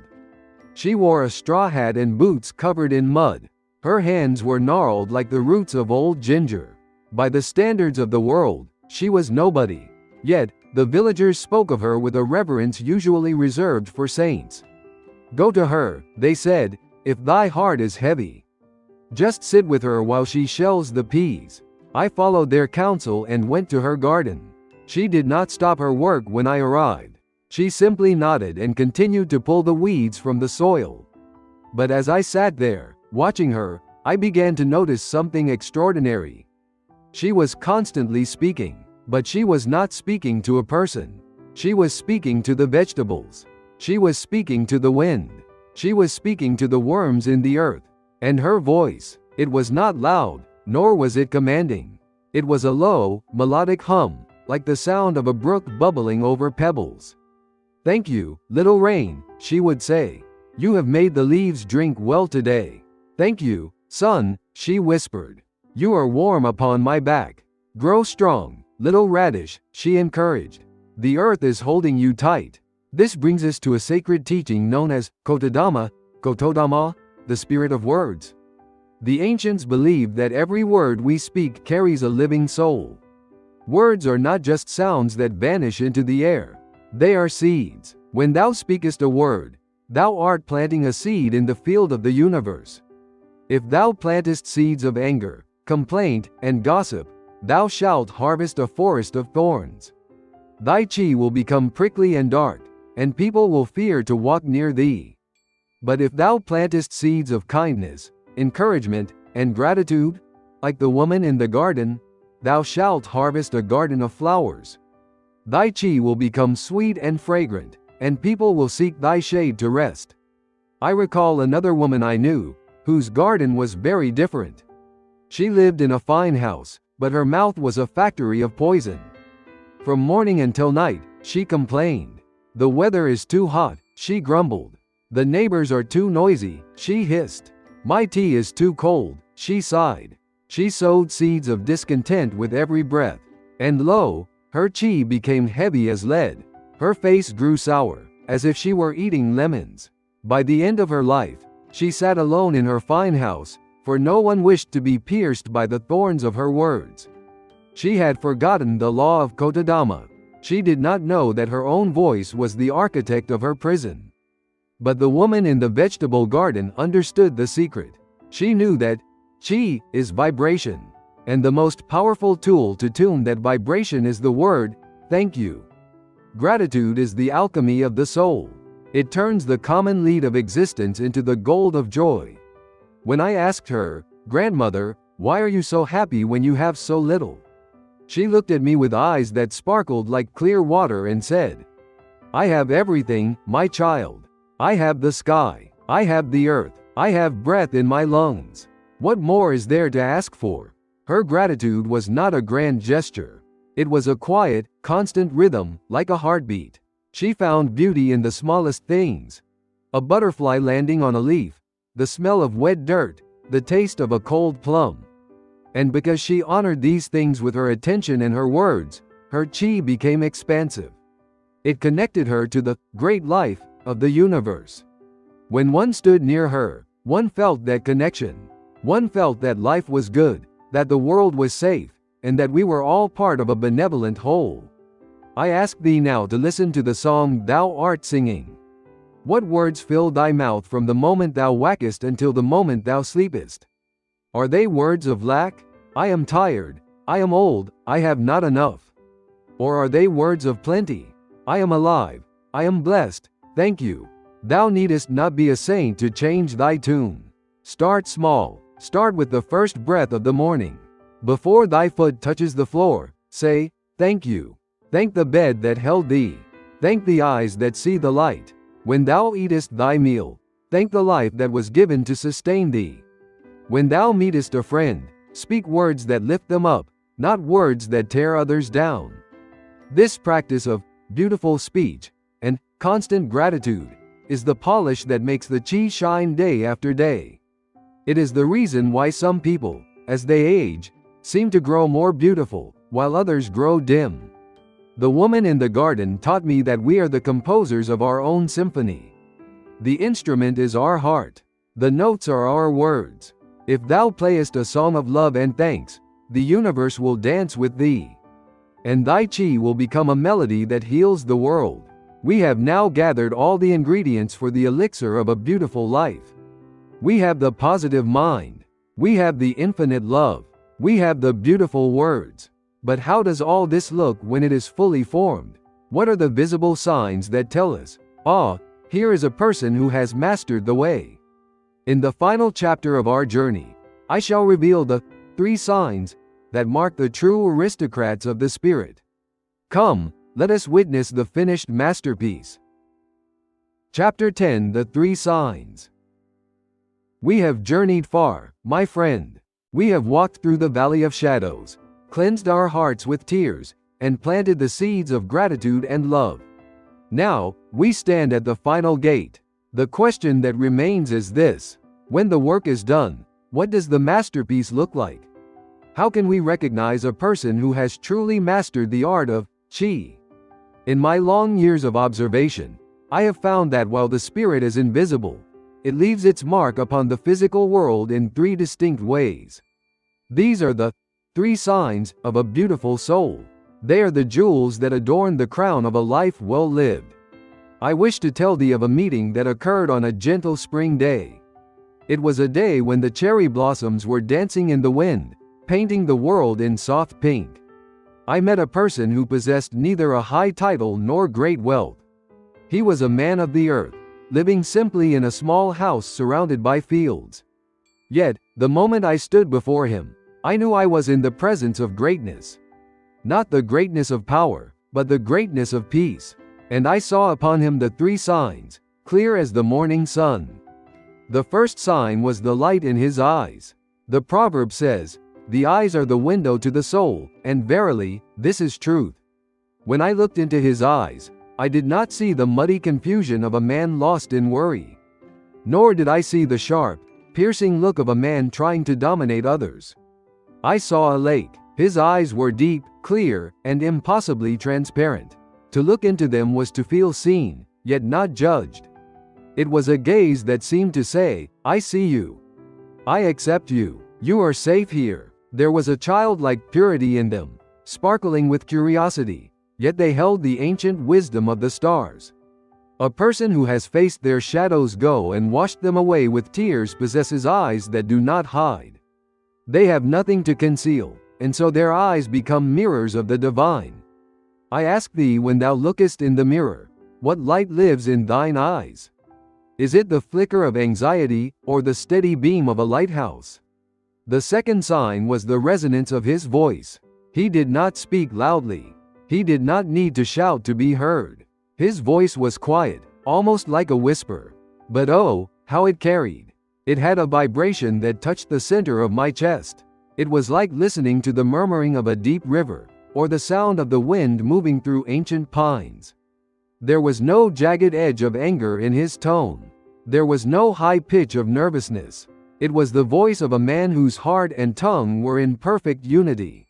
She wore a straw hat and boots covered in mud. Her hands were gnarled like the roots of old ginger. By the standards of the world, she was nobody. Yet, the villagers spoke of her with a reverence usually reserved for saints. "Go to her," they said, "if thy heart is heavy. Just sit with her while she shells the peas." I followed their counsel and went to her garden. She did not stop her work when I arrived. She simply nodded and continued to pull the weeds from the soil. But as I sat there, watching her, I began to notice something extraordinary. She was constantly speaking, but she was not speaking to a person. She was speaking to the vegetables. She was speaking to the wind. She was speaking to the worms in the earth. And her voice, it was not loud, nor was it commanding. It was a low, melodic hum, like the sound of a brook bubbling over pebbles. "Thank you, little rain," she would say. "You have made the leaves drink well today." "Thank you, sun," she whispered. "You are warm upon my back." "Grow strong, little radish," she encouraged. "The earth is holding you tight." This brings us to a sacred teaching known as Kotodama, the spirit of words. The ancients believed that every word we speak carries a living soul. Words are not just sounds that vanish into the air. They are seeds. When thou speakest a word, thou art planting a seed in the field of the universe. If thou plantest seeds of anger, complaint, and gossip, thou shalt harvest a forest of thorns. Thy chi will become prickly and dark, and people will fear to walk near thee. But if thou plantest seeds of kindness, encouragement, and gratitude, like the woman in the garden, thou shalt harvest a garden of flowers. Thy chi will become sweet and fragrant, and people will seek thy shade to rest. I recall another woman I knew, whose garden was very different. She lived in a fine house, but her mouth was a factory of poison. From morning until night, she complained. "The weather is too hot," she grumbled. "The neighbors are too noisy," she hissed. "My tea is too cold," she sighed. She sowed seeds of discontent with every breath. And lo, her chi became heavy as lead. Her face grew sour, as if she were eating lemons. By the end of her life, she sat alone in her fine house, for no one wished to be pierced by the thorns of her words. She had forgotten the law of Kotodama. She did not know that her own voice was the architect of her prison. But the woman in the vegetable garden understood the secret. She knew that chi is vibration, and the most powerful tool to tune that vibration is the word, "thank you." Gratitude is the alchemy of the soul. It turns the common lead of existence into the gold of joy. When I asked her, "Grandmother, why are you so happy when you have so little?" she looked at me with eyes that sparkled like clear water and said, "I have everything, my child. I have the sky. I have the earth. I have breath in my lungs. What more is there to ask for?" Her gratitude was not a grand gesture. It was a quiet, constant rhythm, like a heartbeat. She found beauty in the smallest things. A butterfly landing on a leaf, the smell of wet dirt, the taste of a cold plum. And because she honored these things with her attention and her words, her chi became expansive. It connected her to the great life of the universe. When one stood near her, one felt that connection. One felt that life was good, that the world was safe, and that we were all part of a benevolent whole. I ask thee now to listen to the song thou art singing. What words fill thy mouth from the moment thou wakest until the moment thou sleepest? Are they words of lack? I am tired, I am old, I have not enough. Or are they words of plenty? I am alive, I am blessed, thank you. Thou needest not be a saint to change thy tune. Start small, start with the first breath of the morning. Before thy foot touches the floor, say, thank you. Thank the bed that held thee. Thank the eyes that see the light. When thou eatest thy meal, thank the life that was given to sustain thee. When thou meetest a friend, speak words that lift them up, not words that tear others down. This practice of beautiful speech and constant gratitude is the polish that makes the chi shine day after day. It is the reason why some people, as they age, seem to grow more beautiful, while others grow dim. The woman in the garden taught me that we are the composers of our own symphony. The instrument is our heart. The notes are our words. If thou playest a song of love and thanks, the universe will dance with thee. And thy chi will become a melody that heals the world. We have now gathered all the ingredients for the elixir of a beautiful life. We have the positive mind. We have the infinite love. We have the beautiful words. But how does all this look when it is fully formed? What are the visible signs that tell us, here is a person who has mastered the way? In the final chapter of our journey, I shall reveal the 3 signs that mark the true aristocrats of the spirit. Come, let us witness the finished masterpiece. Chapter 10: The 3 Signs. We have journeyed far, my friend. We have walked through the valley of shadows, cleansed our hearts with tears, and planted the seeds of gratitude and love. Now, we stand at the final gate. The question that remains is this: when the work is done, what does the masterpiece look like? How can we recognize a person who has truly mastered the art of chi? In my long years of observation, I have found that while the spirit is invisible, it leaves its mark upon the physical world in 3 distinct ways. These are the 3 signs of a beautiful soul. They are the jewels that adorn the crown of a life well lived. I wish to tell thee of a meeting that occurred on a gentle spring day. It was a day when the cherry blossoms were dancing in the wind, painting the world in soft pink. I met a person who possessed neither a high title nor great wealth. He was a man of the earth, living simply in a small house surrounded by fields. Yet, the moment I stood before him, I knew I was in the presence of greatness. Not the greatness of power, but the greatness of peace. And I saw upon him the 3 signs, clear as the morning sun. The first sign was the light in his eyes. The proverb says, "The eyes are the window to the soul," and verily, this is truth. When I looked into his eyes, I did not see the muddy confusion of a man lost in worry. Nor did I see the sharp, piercing look of a man trying to dominate others. I saw a lake. His eyes were deep, clear, and impossibly transparent. To look into them was to feel seen, yet not judged. It was a gaze that seemed to say, "I see you. I accept you. You are safe here." There was a childlike purity in them, sparkling with curiosity, yet they held the ancient wisdom of the stars. A person who has faced their shadows go and washed them away with tears possesses eyes that do not hide. They have nothing to conceal, and so their eyes become mirrors of the divine. I ask thee, when thou lookest in the mirror, what light lives in thine eyes? Is it the flicker of anxiety, or the steady beam of a lighthouse? The second sign was the resonance of his voice. He did not speak loudly. He did not need to shout to be heard. His voice was quiet, almost like a whisper. But oh, how it carried! It had a vibration that touched the center of my chest. It was like listening to the murmuring of a deep river, or the sound of the wind moving through ancient pines. There was no jagged edge of anger in his tone. There was no high pitch of nervousness. It was the voice of a man whose heart and tongue were in perfect unity.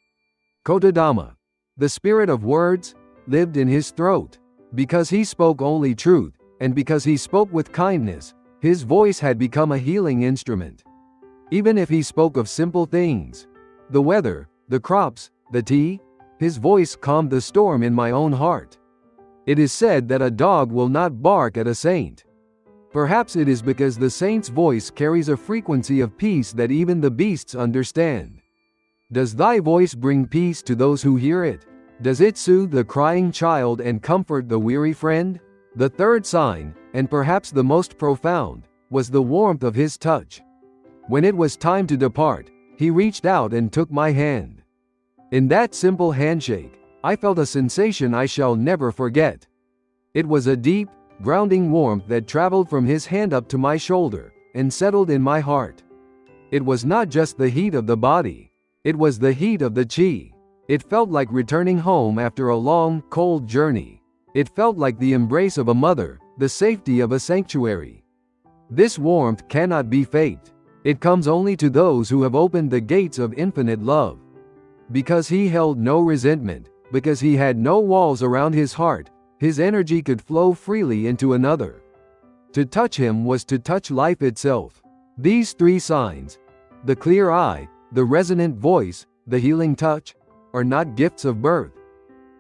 Kotodama, the spirit of words, lived in his throat. Because he spoke only truth, and because he spoke with kindness, his voice had become a healing instrument. Even if he spoke of simple things, the weather, the crops, the tea, his voice calmed the storm in my own heart. It is said that a dog will not bark at a saint. Perhaps it is because the saint's voice carries a frequency of peace that even the beasts understand. Does thy voice bring peace to those who hear it? Does it soothe the crying child and comfort the weary friend? The third sign, and perhaps the most profound, was the warmth of his touch. When it was time to depart, he reached out and took my hand. In that simple handshake, I felt a sensation I shall never forget. It was a deep, grounding warmth that traveled from his hand up to my shoulder and settled in my heart. It was not just the heat of the body. It was the heat of the chi. It felt like returning home after a long, cold journey. It felt like the embrace of a mother, the safety of a sanctuary. This warmth cannot be faked. It comes only to those who have opened the gates of infinite love. Because he held no resentment, because he had no walls around his heart, his energy could flow freely into another. To touch him was to touch life itself. These three signs, the clear eye, the resonant voice, the healing touch, are not gifts of birth.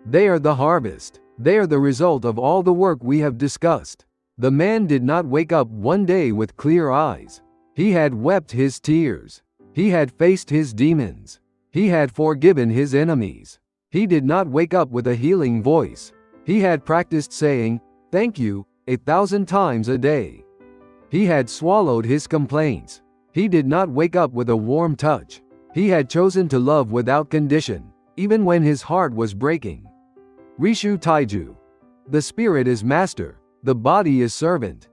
They are the harvest. They are the result of all the work we have discussed. The man did not wake up one day with clear eyes. He had wept his tears. He had faced his demons. He had forgiven his enemies. He did not wake up with a healing voice. He had practiced saying, "Thank you," 1,000 times a day. He had swallowed his complaints. He did not wake up with a warm touch. He had chosen to love without condition, even when his heart was breaking. Rishu Taiju. The spirit is master, the body is servant.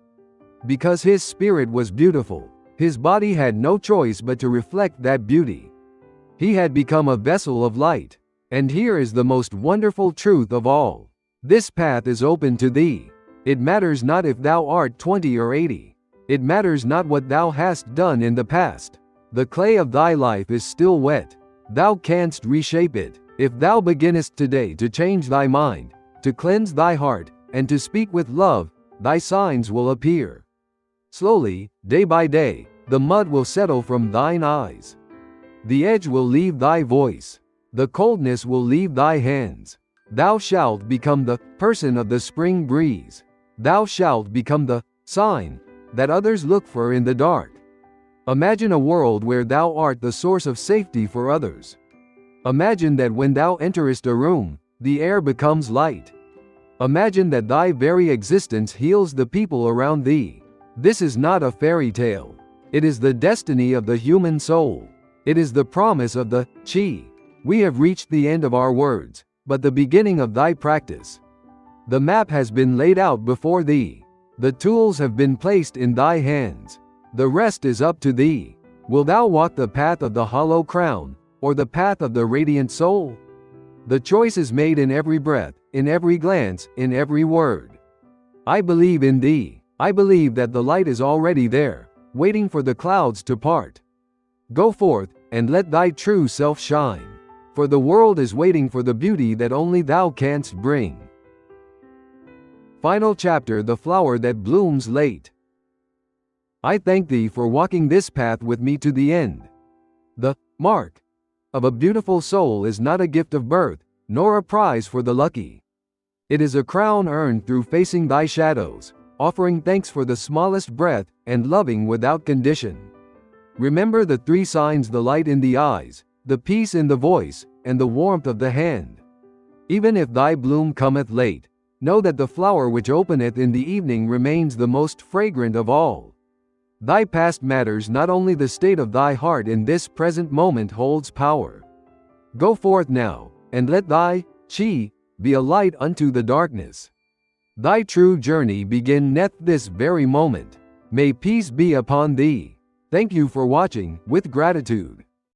Because his spirit was beautiful, his body had no choice but to reflect that beauty. He had become a vessel of light. And here is the most wonderful truth of all. This path is open to thee. It matters not if thou art 20 or 80. It matters not what thou hast done in the past. The clay of thy life is still wet. Thou canst reshape it. If thou beginnest today to change thy mind, to cleanse thy heart, and to speak with love, thy signs will appear. Slowly, day by day, the mud will settle from thine eyes. The edge will leave thy voice. The coldness will leave thy hands. Thou shalt become the person of the spring breeze. Thou shalt become the sign that others look for in the dark. Imagine a world where thou art the source of safety for others. Imagine that when thou enterest a room, the air becomes light. Imagine that thy very existence heals the people around thee. This is not a fairy tale. It is the destiny of the human soul. It is the promise of the chi. We have reached the end of our words, but the beginning of thy practice. The map has been laid out before thee. The tools have been placed in thy hands. The rest is up to thee. Will thou walk the path of the hollow crown, or the path of the radiant soul? The choice is made in every breath, in every glance, in every word. I believe in thee. I believe that the light is already there, waiting for the clouds to part. Go forth, and let thy true self shine. For the world is waiting for the beauty that only thou canst bring. Final chapter: The flower that blooms late. I thank thee for walking this path with me to the end. The mark of a beautiful soul is not a gift of birth, nor a prize for the lucky. It is a crown earned through facing thy shadows, offering thanks for the smallest breath, and loving without condition. Remember the three signs: the light in the eyes, the peace in the voice, and the warmth of the hand. Even if thy bloom cometh late, know that the flower which openeth in the evening remains the most fragrant of all. Thy past matters not, only the state of thy heart in this present moment holds power. Go forth now, and let thy chi be a light unto the darkness. Thy true journey beginneth this very moment. May peace be upon thee. Thank you for watching. With gratitude.